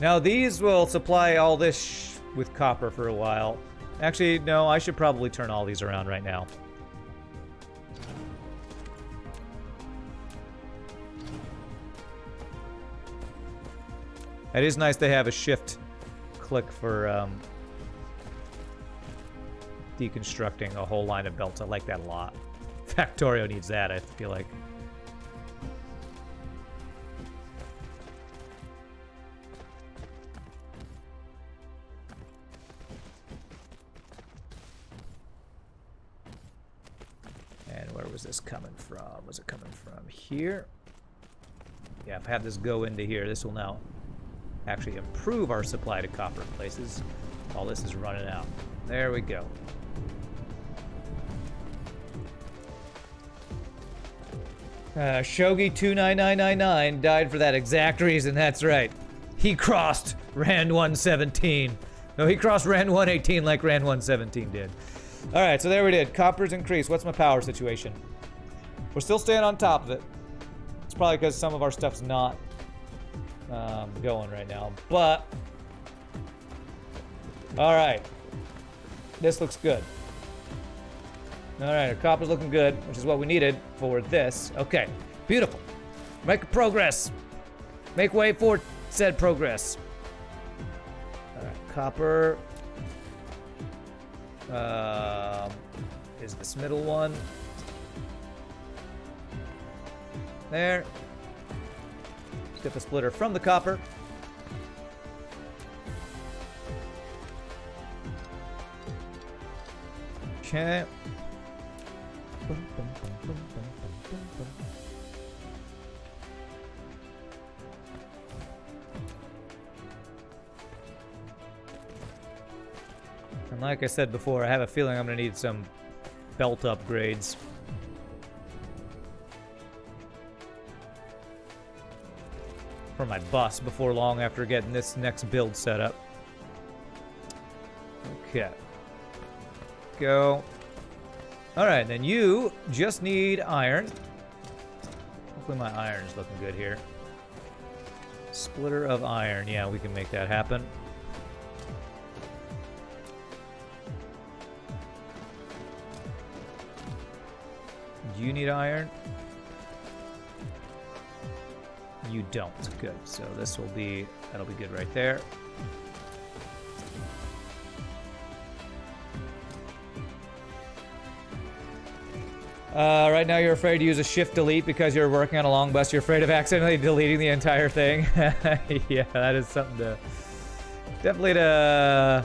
Speaker 1: Now these will supply all this with copper for a while. Actually, no, I should probably turn all these around right now. It is nice to have a shift click for deconstructing a whole line of belts. I like that a lot. Factorio needs that, I feel like. And where was this coming from? Was it coming from here? Yeah, if I have this go into here, this will now actually improve our supply to copper in places. All this is running out. There we go. Shogi29999 died for that exact reason. That's right. He crossed Rand 117. No, he crossed Rand 118 like Rand 117 did. All right, so there we did. Copper's increased. What's my power situation? We're still staying on top of it. It's probably because some of our stuff's not going right now, but all right, this looks good. All right, our copper's looking good, which is what we needed for this. Okay, beautiful. Make progress. Make way for said progress. All right, copper is this middle one. There. Let's get the splitter from the copper. Okay. And like I said before, I have a feeling I'm going to need some belt upgrades. For my bus before long after getting this next build set up. Okay. Go. Alright, then you just need iron. Hopefully my iron's looking good here. Splitter of iron. Yeah, we can make that happen. Do you need iron? You don't. Good. So this will be, that'll be good right there. Right now you're afraid to use a shift delete because you're working on a long bus. You're afraid of accidentally deleting the entire thing. Yeah, that is something to definitely to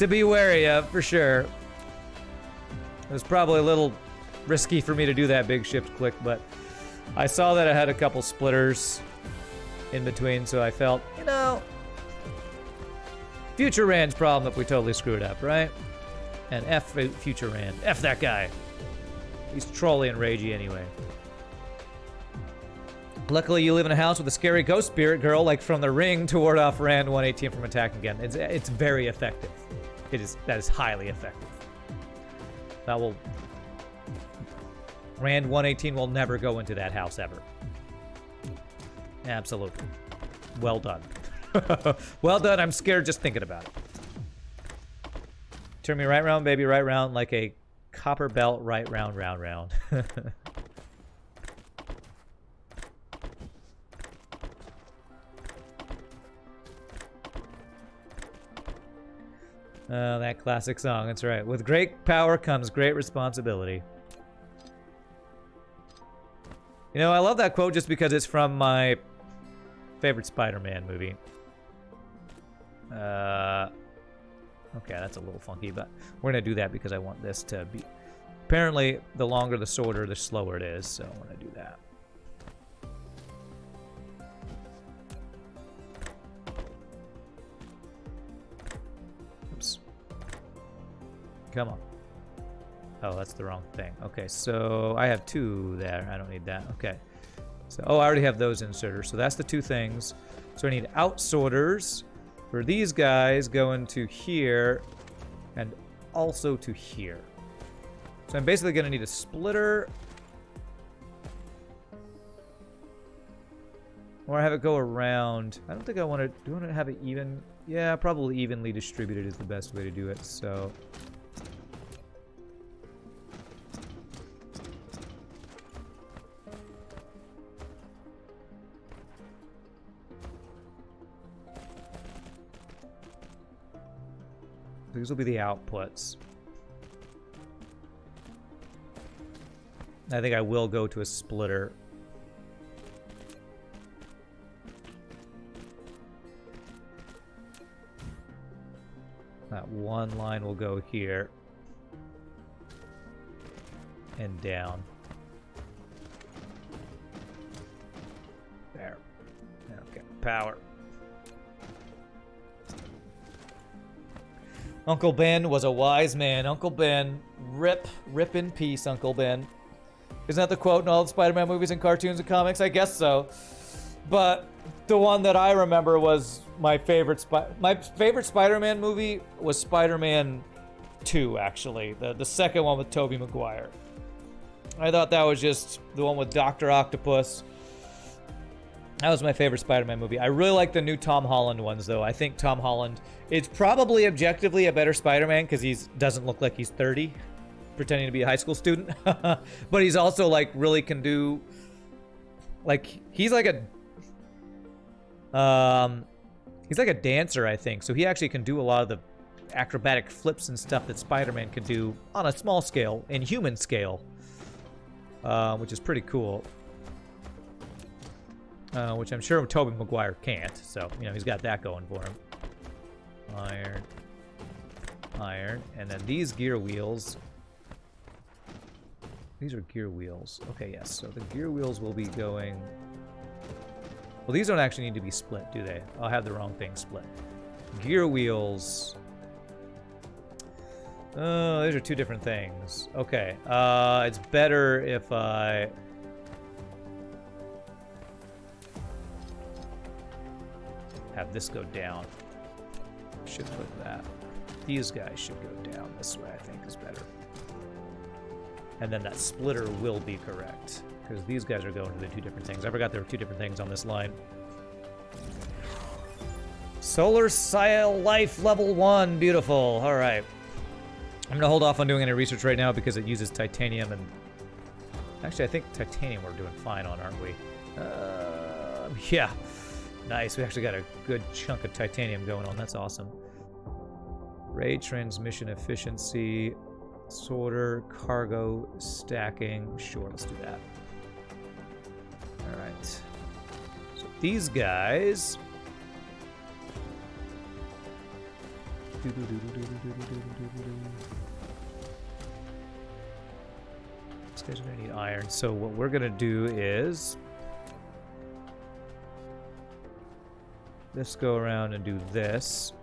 Speaker 1: be wary of for sure. It was probably a little risky for me to do that big shift click, but I saw that I had a couple splitters in between, so I felt, you know, future Rand's problem if we totally screw it up, right? And F future Rand. F that guy. He's trolly and ragey anyway. Luckily, you live in a house with a scary ghost spirit girl, like from The Ring, to ward off Rand 118 from attacking again. It's very effective. That is highly effective. That will... Rand 118 will never go into that house ever. Absolutely. Well done. Well done. I'm scared just thinking about it. Turn me right round, baby, right round, like a copper belt, right round, round, round. That classic song. That's right. With great power comes great responsibility. You know, I love that quote just because it's from my favorite Spider-Man movie. Okay, that's a little funky, but we're going to do that because I want this to be... Apparently, the longer the sorter, the slower it is, so I'm going to do that. Oops. Come on. Oh, that's the wrong thing. Okay, so I have two there. I don't need that. Okay. So, oh, I already have those inserters. So that's the two things. So I need out sorters for these guys going to here and also to here. So I'm basically going to need a splitter. Or have it go around. I don't think I want to... Do I want to have it even? Yeah, probably evenly distributed is the best way to do it. So... These will be the outputs. I think I will go to a splitter. That one line will go here. And down. There. Okay, power. Uncle Ben was a wise man. Uncle Ben, rip in peace, Uncle Ben. Isn't that the quote in all the Spider-Man movies and cartoons and comics? I guess so. But the one that I remember was my favorite Spider-Man movie was Spider-Man 2, actually. The second one with Tobey Maguire. I thought that was just the one with Dr. Octopus. That was my favorite Spider-Man movie. I really like the new Tom Holland ones, though. I think Tom Holland is probably objectively a better Spider-Man because he doesn't look like he's 30, pretending to be a high school student. But he's also, like, really can do... Like, he's like a dancer, I think. So he actually can do a lot of the acrobatic flips and stuff that Spider-Man can do on a small scale, in human scale. Which is pretty cool. Which I'm sure Tobey Maguire can't. So, you know, he's got that going for him. Iron. Iron. And then these gear wheels. These are gear wheels. Okay, yes. So the gear wheels will be going... Well, these don't actually need to be split, do they? I'll have the wrong thing split. Gear wheels... Oh, these are two different things. Okay. It's better if I... have this go down. Should put that. These guys should go down this way, I think is better. And then that splitter will be correct. Because these guys are going to the two different things. I forgot there were two different things on this line. Solar Sail Life Level 1. Beautiful. Alright. I'm going to hold off on doing any research right now because it uses titanium and... Actually, I think titanium we're doing fine on, aren't we? Yeah. Nice. We actually got a good chunk of titanium going on. That's awesome. Ray transmission efficiency, sorter, cargo, stacking. Sure, let's do that. All right. So these guys... These guys are going to need iron. So what we're going to do is... Let's go around and do this.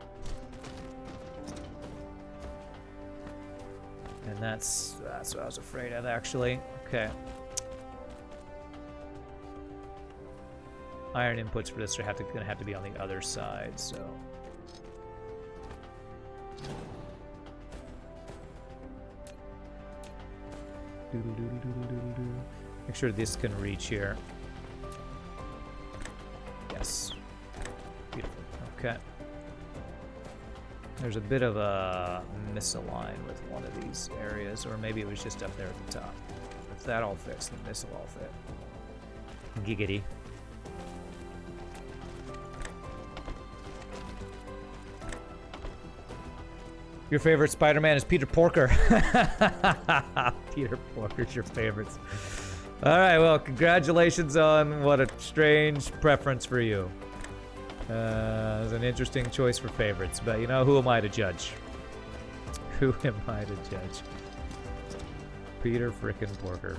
Speaker 1: And that's what I was afraid of, actually. Okay. Iron inputs for this are gonna have to be on the other side, so. Make sure this can reach here. Yes. Beautiful. Okay. There's a bit of a misalign with one of these areas, or maybe it was just up there at the top. If that all fits, then this will all fit. Giggity. Your favorite Spider-Man is Peter Porker. Peter Porker's your favorites. All right, well, congratulations on what a strange preference for you. It's an interesting choice for favorites, but you know, who am I to judge? Who am I to judge? Peter frickin' Porker.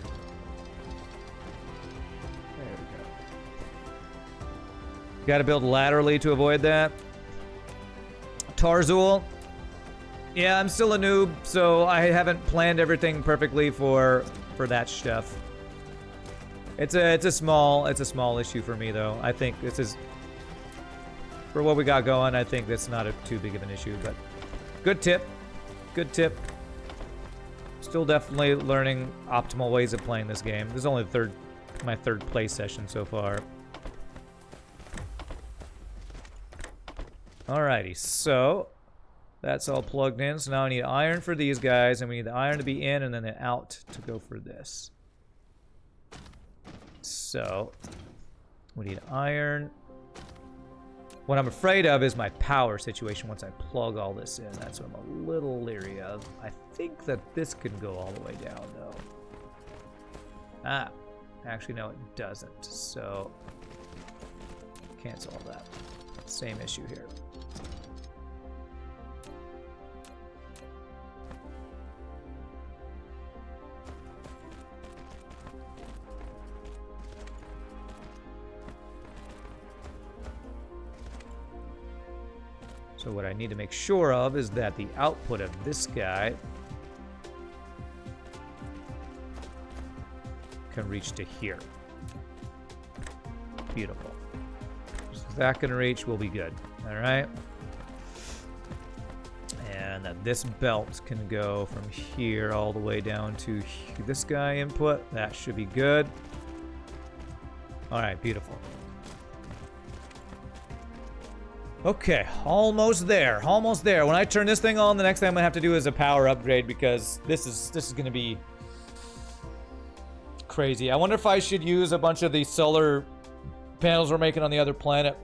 Speaker 1: There we go. Gotta build laterally to avoid that. Tarzul. Yeah, I'm still a noob, so I haven't planned everything perfectly for that stuff. It's a small issue for me though. I think this is for what we got going. I think that's not too big of an issue, but good tip. Good tip. Still definitely learning optimal ways of playing this game. This is only my third play session so far. Alrighty, so that's all plugged in. So now I need iron for these guys, and we need the iron to be in and then the out to go for this. So we need iron. What I'm afraid of is my power situation once I plug all this in. That's what I'm a little leery of. I think that this can go all the way down, though. Ah, actually, no, it doesn't. So, cancel all that. Same issue here. So what I need to make sure of is that the output of this guy can reach to here. Beautiful. So that can reach, we'll be good. All right. And this belt can go from here all the way down to this guy input. That should be good. All right, beautiful. Okay, almost there, almost there. When I turn this thing on, the next thing I'm gonna have to do is a power upgrade because this is gonna be crazy. I wonder if I should use a bunch of these solar panels we're making on the other planet.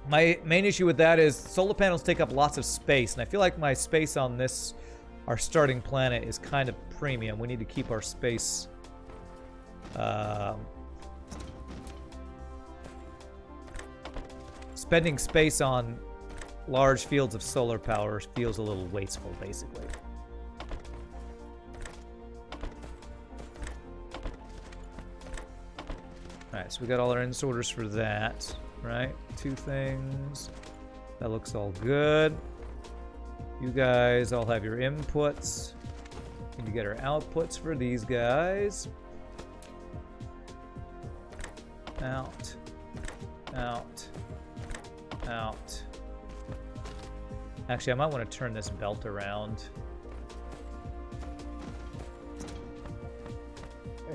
Speaker 1: My main issue with that is solar panels take up lots of space, and I feel like my space on this, our starting planet, is kind of premium. We need to keep our space spending space on large fields of solar power feels a little wasteful, basically. Alright, so we got all our insorters for that, right? 2 things. That looks all good. You guys all have your inputs. Need to get our outputs for these guys. Out. Out. Out. Actually, I might want to turn this belt around.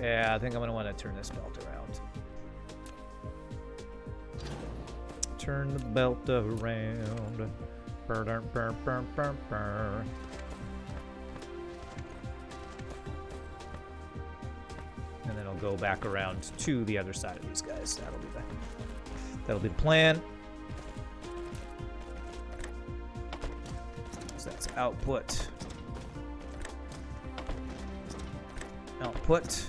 Speaker 1: Yeah, I think I'm going to want to turn this belt around. Turn the belt around. Burr, burr, burr, burr, burr, burr. And then I'll go back around to the other side of these guys. That'll be the plan. So that's output. Output.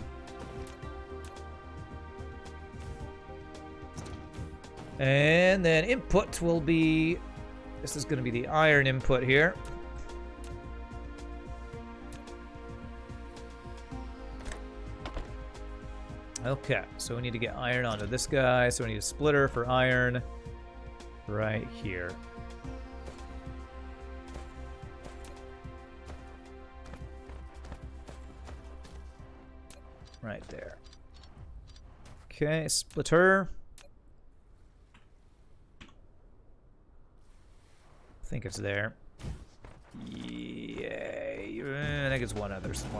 Speaker 1: And then input will be, this is going to be the iron input here. Okay, so we need to get iron onto this guy, so we need a splitter for iron right here. Right there. Okay, splitter. I think it's there. Yay. I think it's one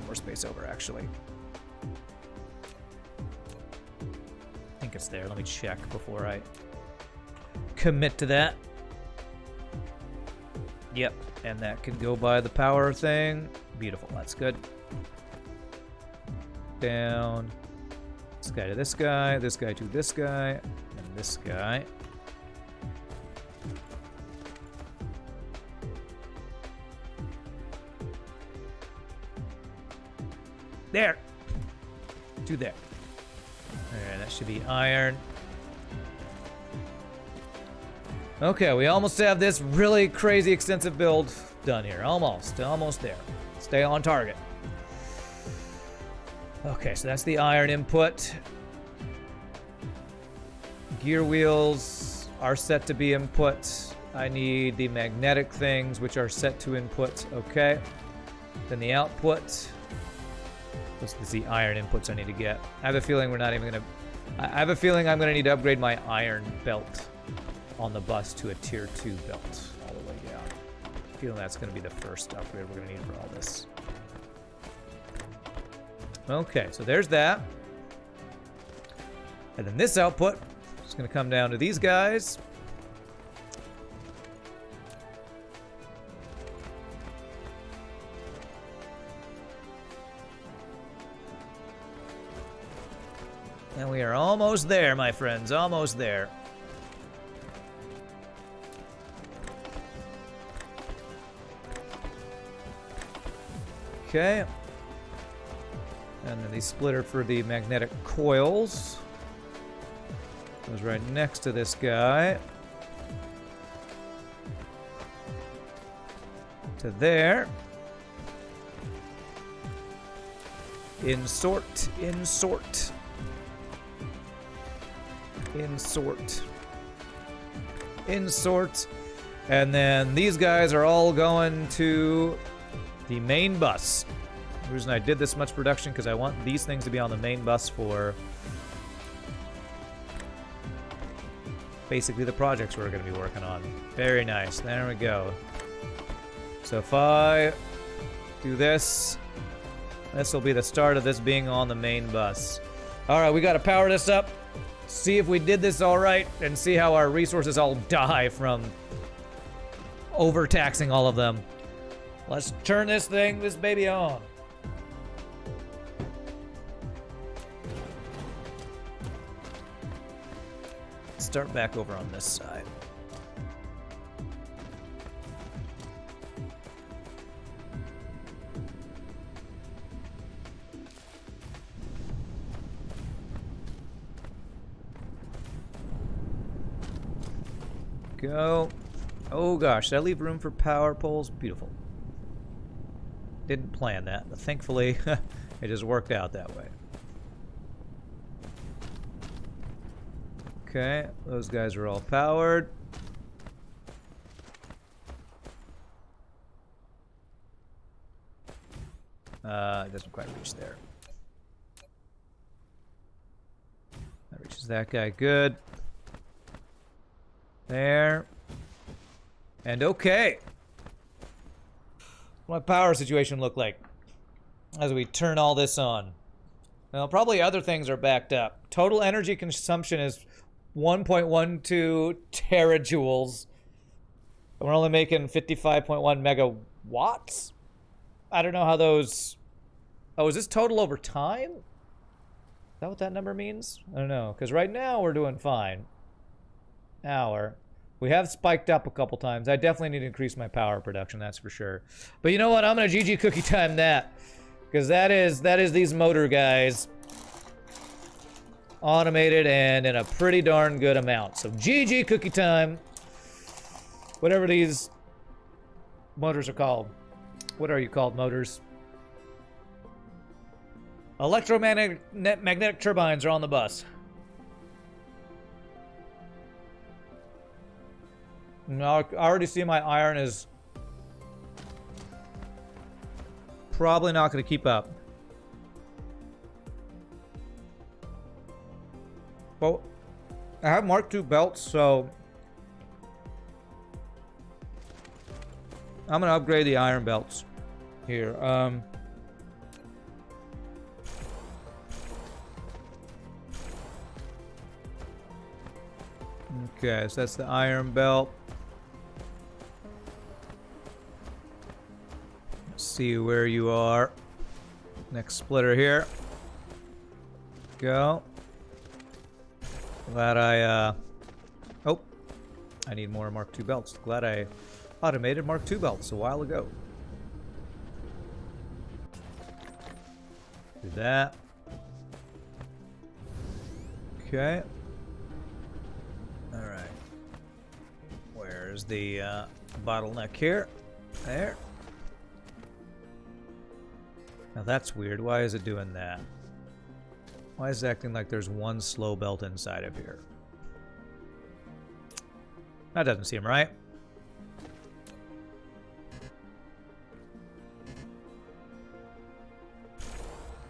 Speaker 1: more space over, actually. I think it's there. Let me check before I commit to that. Yep, and that can go by the power thing. Beautiful, that's good. Down. This guy to this guy to this guy, and this guy. There. To there. Alright, that should be iron. Okay, we almost have this really crazy extensive build done here. Almost there. Stay on target. Okay, so that's the iron input. Gear wheels are set to be input. I need the magnetic things, which are set to input. Okay. Then the output. This is the iron inputs I need to get. I have a feeling we're not even gonna... I have a feeling I'm gonna need to upgrade my iron belt on the bus to a tier 2 belt all the way down. I feel that's gonna be the first upgrade we're gonna need for all this. Okay, so there's that. And then this output is gonna come down to these guys. And we are almost there, my friends, almost there. Okay. And then the splitter for the magnetic coils goes right next to this guy. To there. Insort, insort. Insort. Insort. And then these guys are all going to the main bus. The reason I did this much production because I want these things to be on the main bus for basically the projects we're going to be working on. Very nice. There we go. So if I do this, this will be the start of this being on the main bus. All right, we got to power this up, see if we did this all right, and see how our resources all die from overtaxing all of them. Let's turn this baby on. Start back over on this side. Go. Oh gosh, did I leave room for power poles? Beautiful. Didn't plan that, but thankfully it just worked out that way. Okay, those guys are all powered. It doesn't quite reach there. That reaches that guy good. There. And okay. What my power situation look like as we turn all this on? Well, probably other things are backed up. Total energy consumption is 1.12 terajoules. And we're only making 55.1 megawatts? I don't know how those... Oh, is this total over time? Is that what that number means? I don't know, because right now we're doing fine. Hour. We have spiked up a couple times. I definitely need to increase my power production, that's for sure. But you know what? I'm going to GG cookie time that. Because that is these motor guys. Automated and in a pretty darn good amount. So GG cookie time. Whatever these motors are called. What are you called, motors? Magnetic turbines are on the bus. Now, I already see my iron is probably not going to keep up. Well, I have Mark II belts, so I'm going to upgrade the iron belts here. Okay, so that's the iron belt. Let's see where you are. Next splitter here. Go. Glad I, oh, I need more Mark II belts. Glad I automated Mark II belts a while ago. Do that. Okay. Alright. Where's the bottleneck here? There. Now that's weird. Why is it doing that? Why is it acting like there's one slow belt inside of here? That doesn't seem right.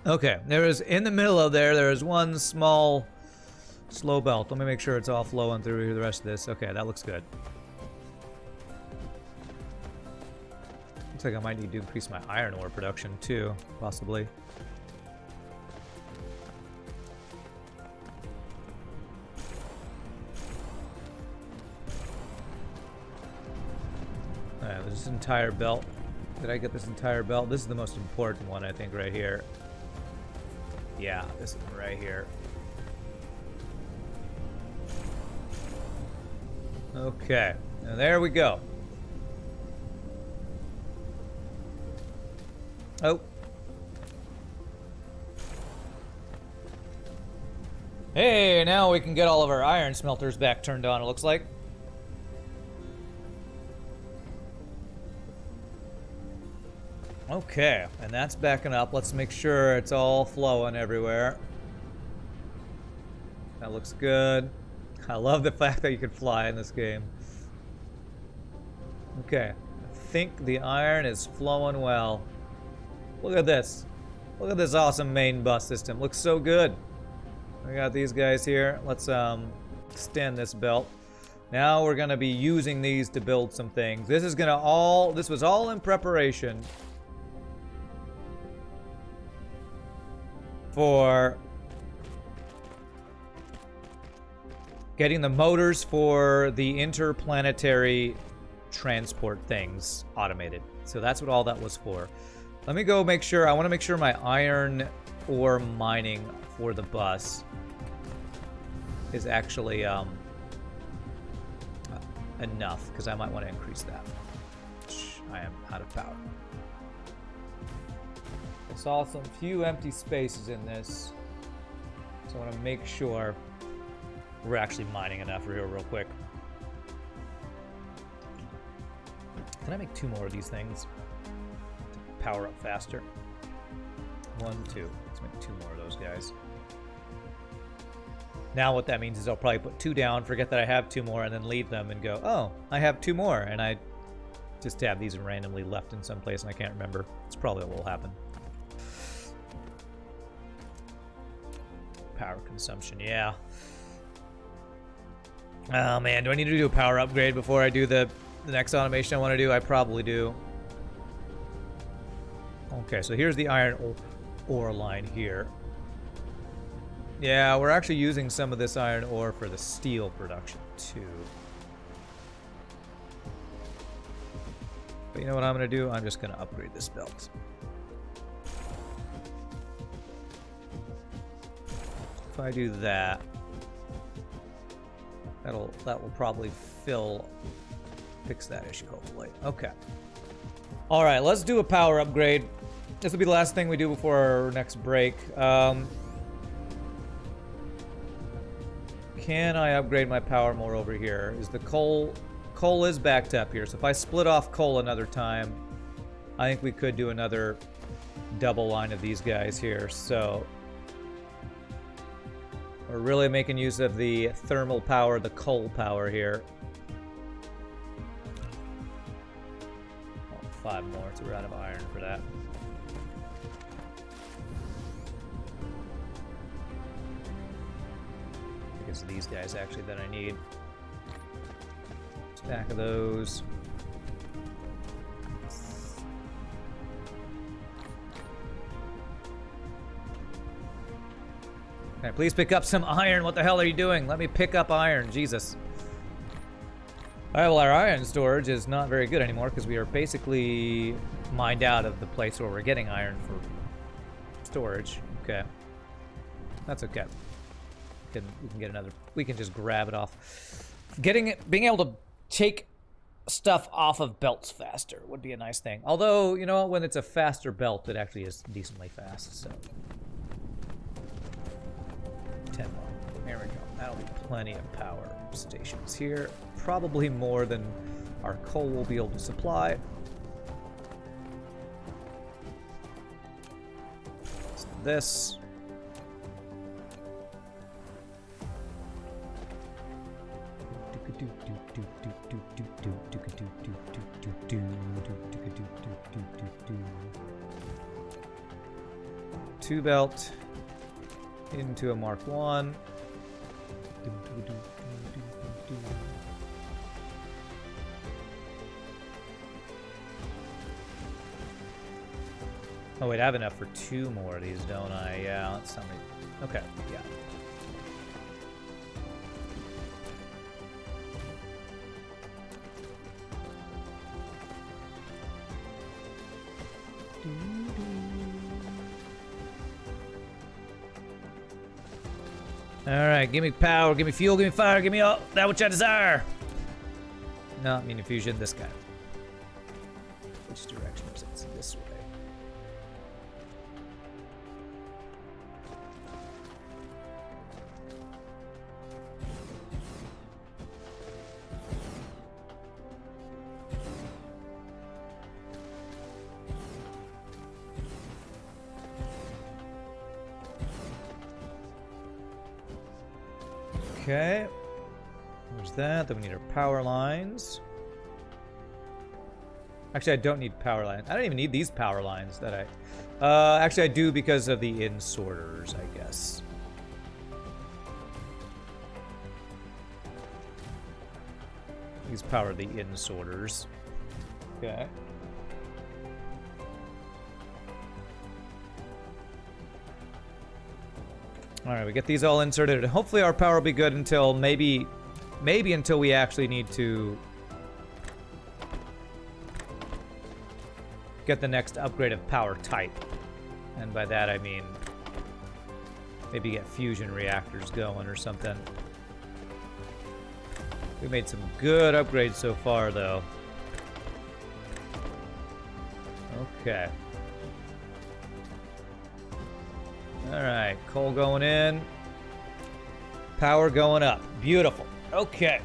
Speaker 1: Okay, there is, in the middle of there is one small slow belt. Let me make sure it's all flowing through the rest of this. Okay, that looks good. Looks like I might need to increase my iron ore production too, possibly. Alright, this entire belt. Did I get this entire belt? This is the most important one, I think, right here. Yeah, this one right here. Okay, and there we go. Oh. Hey, now we can get all of our iron smelters back turned on, it looks like. Okay, and that's backing up. Let's make sure it's all flowing everywhere. That looks good. I love the fact that you can fly in this game. Okay, I think the iron is flowing well. Look at this. Look at this awesome main bus system. Looks so good. We got these guys here. Let's extend this belt. Now we're gonna be using these to build some things. This was all in preparation for getting the motors for the interplanetary transport things automated. So that's what all that was for. Let me go make sure. I want to make sure my iron ore mining for the bus is actually enough, because I might want to increase that. I am out of power. I saw some few empty spaces in this, so I want to make sure we're actually mining enough here real quick. Can I make 2 more of these things to power up faster? 1, 2. Let's make 2 more of those guys. Now what that means is I'll probably put 2 down, forget that I have 2 more, and then leave them and go, oh, I have 2 more, and I just have these randomly left in some place and I can't remember. It's probably what will happen. Power consumption, yeah. Oh man, do I need to do a power upgrade before I do the next automation I want to do? I probably do. Okay, so here's the iron ore line here. Yeah, we're actually using some of this iron ore for the steel production too. But you know what I'm going to do? I'm just going to upgrade this belt. If I do that, that will probably fix that issue, hopefully. Okay. All right, let's do a power upgrade. This will be the last thing we do before our next break. Can I upgrade my power more over here? Is the coal is backed up here, so if I split off coal another time, I think we could do another double line of these guys here. So we're really making use of the thermal power, the coal power here. Oh, 5 more, so we're out of iron for that. It's these guys actually that I need. Stack of those. Can I please pick up some iron? What the hell are you doing? Let me pick up iron, Jesus. Alright, well our iron storage is not very good anymore because we are basically mined out of the place where we're getting iron for storage. Okay. That's okay. We can get another. We can just grab it off. Being able to take stuff off of belts faster would be a nice thing. Although, you know, when it's a faster belt, it actually is decently fast. So 10 more. There we go. That'll be plenty of power stations here. Probably more than our coal will be able to supply. So this. Two belt into a Mark 1. Oh wait, I have enough for 2 more of these, don't I? Yeah, that's something. Okay, yeah. Alright, give me power, give me fuel, give me fire, give me all that which I desire. No, I mean infusion, this guy. Which direction is it? It's this way. Okay, there's that. Then we need our power lines. Actually, I don't need power lines. I don't even need these power lines that I... actually, I do because of the in-sorters, I guess. These power the insorters. Okay. Alright, we get these all inserted. Hopefully our power will be good until maybe until we actually need to get the next upgrade of power type. And by that I mean maybe get fusion reactors going or something. We made some good upgrades so far though. Okay. Alright, coal going in. Power going up. Beautiful. Okay.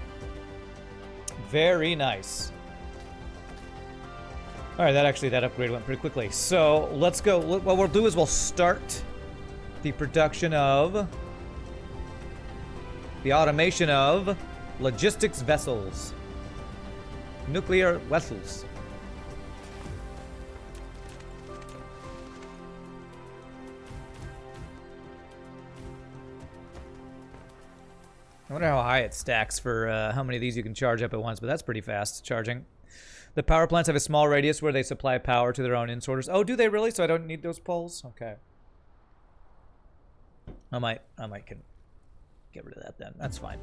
Speaker 1: Very nice. Alright, that upgrade went pretty quickly. So, let's go. What we'll do is we'll start the production of the automation of logistics vessels. Nuclear vessels. I wonder how high it stacks for how many of these you can charge up at once, but that's pretty fast charging. The power plants have a small radius where they supply power to their own insorters. Oh, do they really? So I don't need those poles? Okay. I might can get rid of that then. That's fine.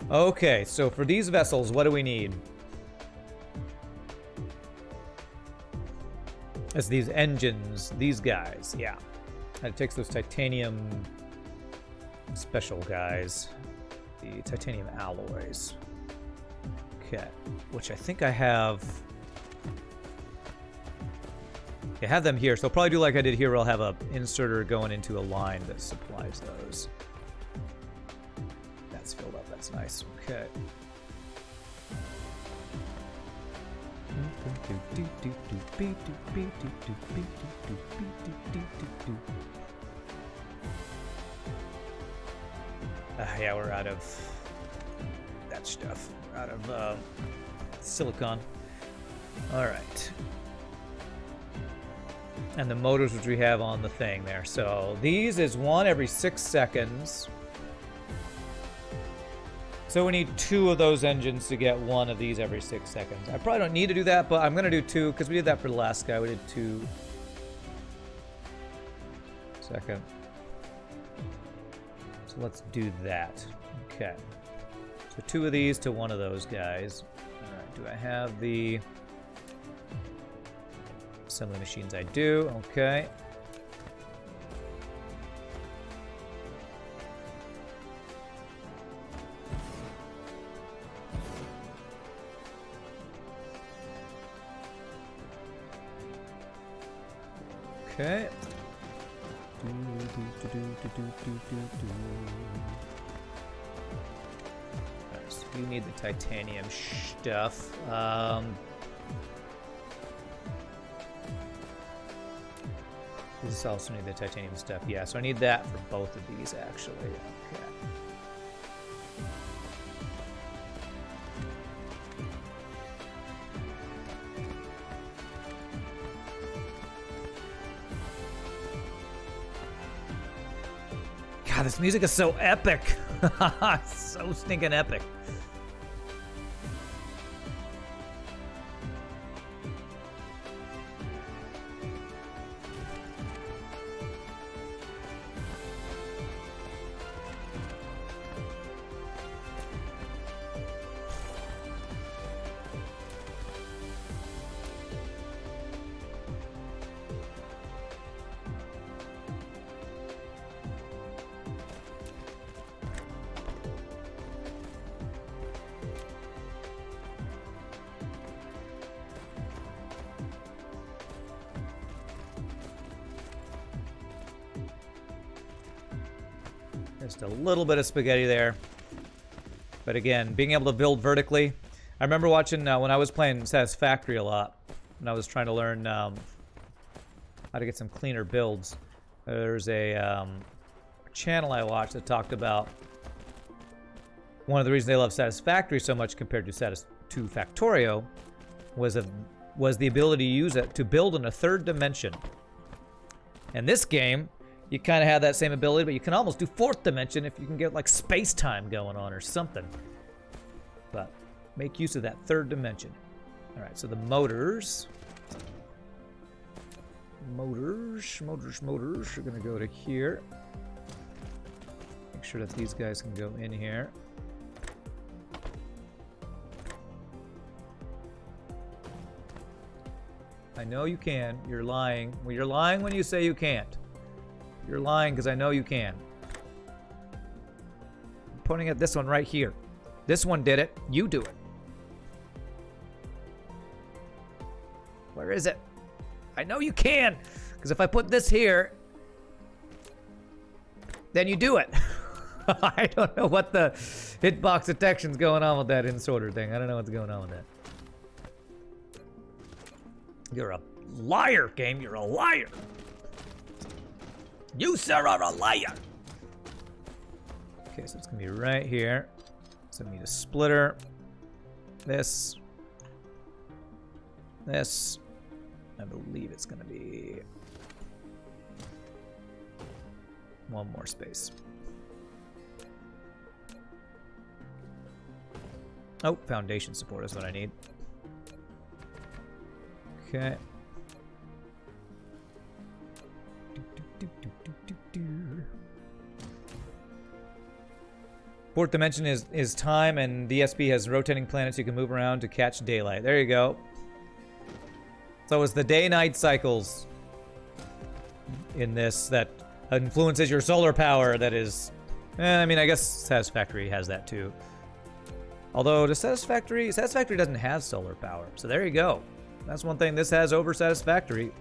Speaker 1: Okay, so for these vessels, what do we need? It's these engines, these guys, yeah. And it takes those titanium special guys, the titanium alloys. Okay, which I think I have. I have them here, so I'll probably do like I did here, where I'll have a inserter going into a line that supplies those. That's filled up, that's nice. Okay. Yeah, we're out of that stuff. We're out of silicon. All right. And the motors which we have on the thing there. So these is one every 6 seconds. So we need 2 of those engines to get one of these every 6 seconds. I probably don't need to do that, but I'm going to do 2 because we did that for the last guy. We did 2 second. So let's do that. Okay. So 2 of these to 1 of those guys. All right. Do I have the assembly machines? I do. Okay. Okay. Right, so you need the titanium stuff. This also need the titanium stuff. Yeah, so I need that for both of these actually. Okay. God, this music is so epic. So stinking epic. Just a little bit of spaghetti there. But again, being able to build vertically. I remember watching when I was playing Satisfactory a lot, and I was trying to learn how to get some cleaner builds. There's a channel I watched that talked about one of the reasons they love Satisfactory so much compared to Factorio was the ability to use it to build in a third dimension. And this game, you kind of have that same ability, but you can almost do fourth dimension if you can get like space-time going on or something. Make use of that third dimension. All right, so the motors are gonna go to here. Make sure that these guys can go in here. I know you can. You're lying. Well, you're lying when you say you can't. You're lying because I know you can. I'm pointing at this one right here. This one did it. You do it. Where is it? I know you can, because if I put this here, then you do it. I don't know what the hitbox detection's going on with that in-sorter thing. I don't know what's going on with that. You're a liar, game. You're a liar. You, sir, are a liar. Okay, so it's going to be right here. So I need a splitter. This. I believe it's going to be one more space. Oh, foundation support is what I need. Okay. Fourth dimension is time, and DSP has rotating planets you can move around to catch daylight. There you go. So it's the day-night cycles in this that influences your solar power that is... I mean, I guess Satisfactory has that too. Although the Satisfactory doesn't have solar power. So there you go. That's one thing this has over Satisfactory.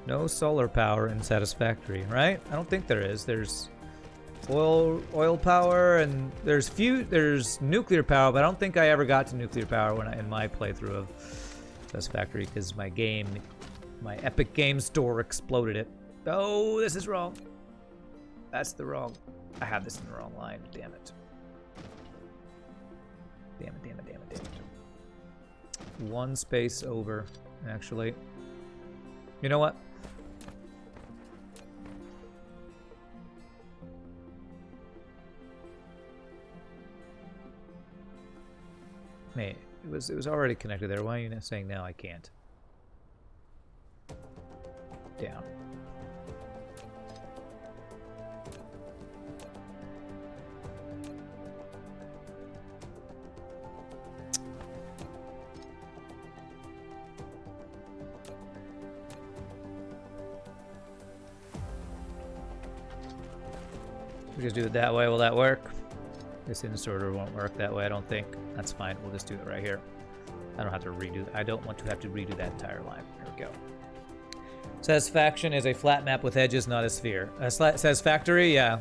Speaker 1: No solar power in Satisfactory, right? I don't think there is. There's oil power, and there's nuclear power, but I don't think I ever got to nuclear power in my playthrough of Satisfactory, because my Epic Game Store exploded it. Oh, this is wrong. That's the wrong. I have this in the wrong line. Damn it. Damn it. One space over, actually. You know what? Hey, it was already connected there. Why are you saying now I can't? Down. We just do it that way. Will that work? This inserter won't work that way, I don't think. That's fine. We'll just do it right here. I don't have to redo. I don't want to have to redo that entire line. Here we go. Satisfaction is a flat map with edges, not a sphere. Satisfactory, yeah.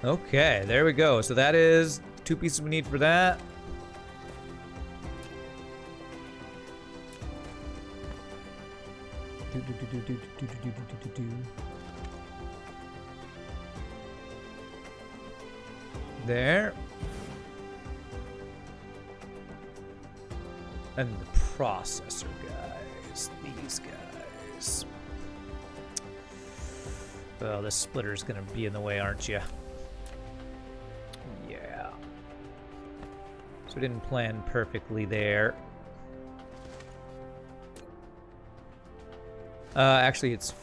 Speaker 1: Okay, there we go. So that is 2 pieces we need for that. There. And the processor guys. These guys. Well, this splitter's gonna be in the way, aren't you? Yeah. So we didn't plan perfectly there. Actually, it's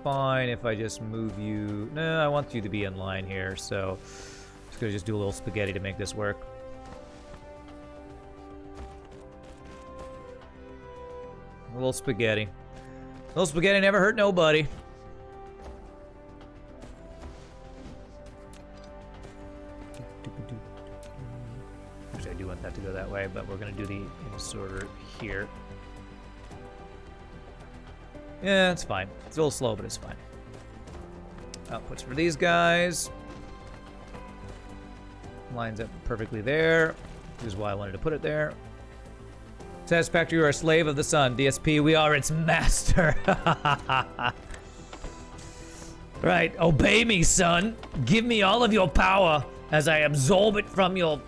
Speaker 1: fine if I just move you. No, I want you to be in line here, so I'm just gonna just do a little spaghetti to make this work. A little spaghetti. A little spaghetti never hurt nobody. Actually, I do want that to go that way, but we're gonna do the inserter here. Yeah, it's fine. It's a little slow, but it's fine. Outputs for these guys. Lines up perfectly there. This is why I wanted to put it there. Satisfactory, you are a slave of the sun. DSP, we are its master. Right, obey me, son. Give me all of your power as I absorb it from your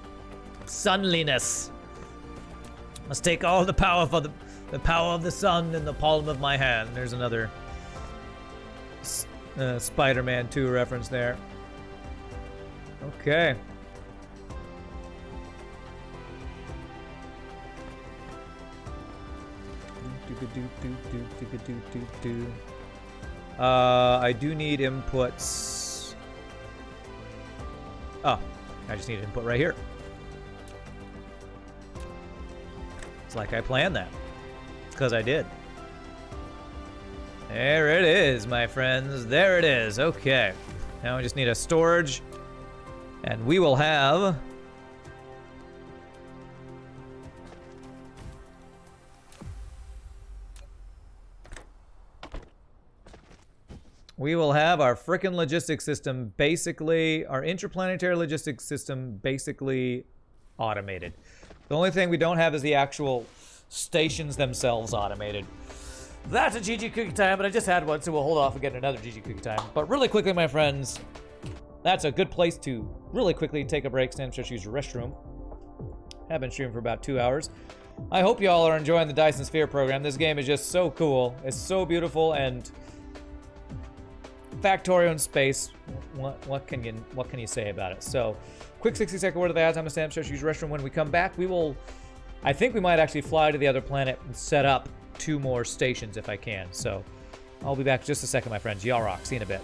Speaker 1: sunliness. Must take all the power for the power of the sun in the palm of my hand. There's another Spider-Man 2 reference there. Okay. I do need inputs. Oh, I just need input right here. It's like I planned that. It's because I did. There it is, my friends. There it is. Okay. Now we just need a storage. And we will have... We will have our frickin' logistics system basically, our interplanetary logistics system basically automated. The only thing we don't have is the actual stations themselves automated. That's a GG cookie time, but I just had one, so we'll hold off and get another GG cookie time. But really quickly, my friends, that's a good place to really quickly take a break, stand, stretch, use your restroom. Have been streaming for about 2 hours. I hope you all are enjoying the Dyson Sphere program. This game is just so cool. It's so beautiful, and Factorio in space. What can you say about it? So, quick 60-second word of the ads. I'm gonna stand, stretch, use your restroom. When we come back, we will. I think we might actually fly to the other planet and set up 2 more stations if I can. So, I'll be back in just a second, my friends. Y'all rock. See you in a bit.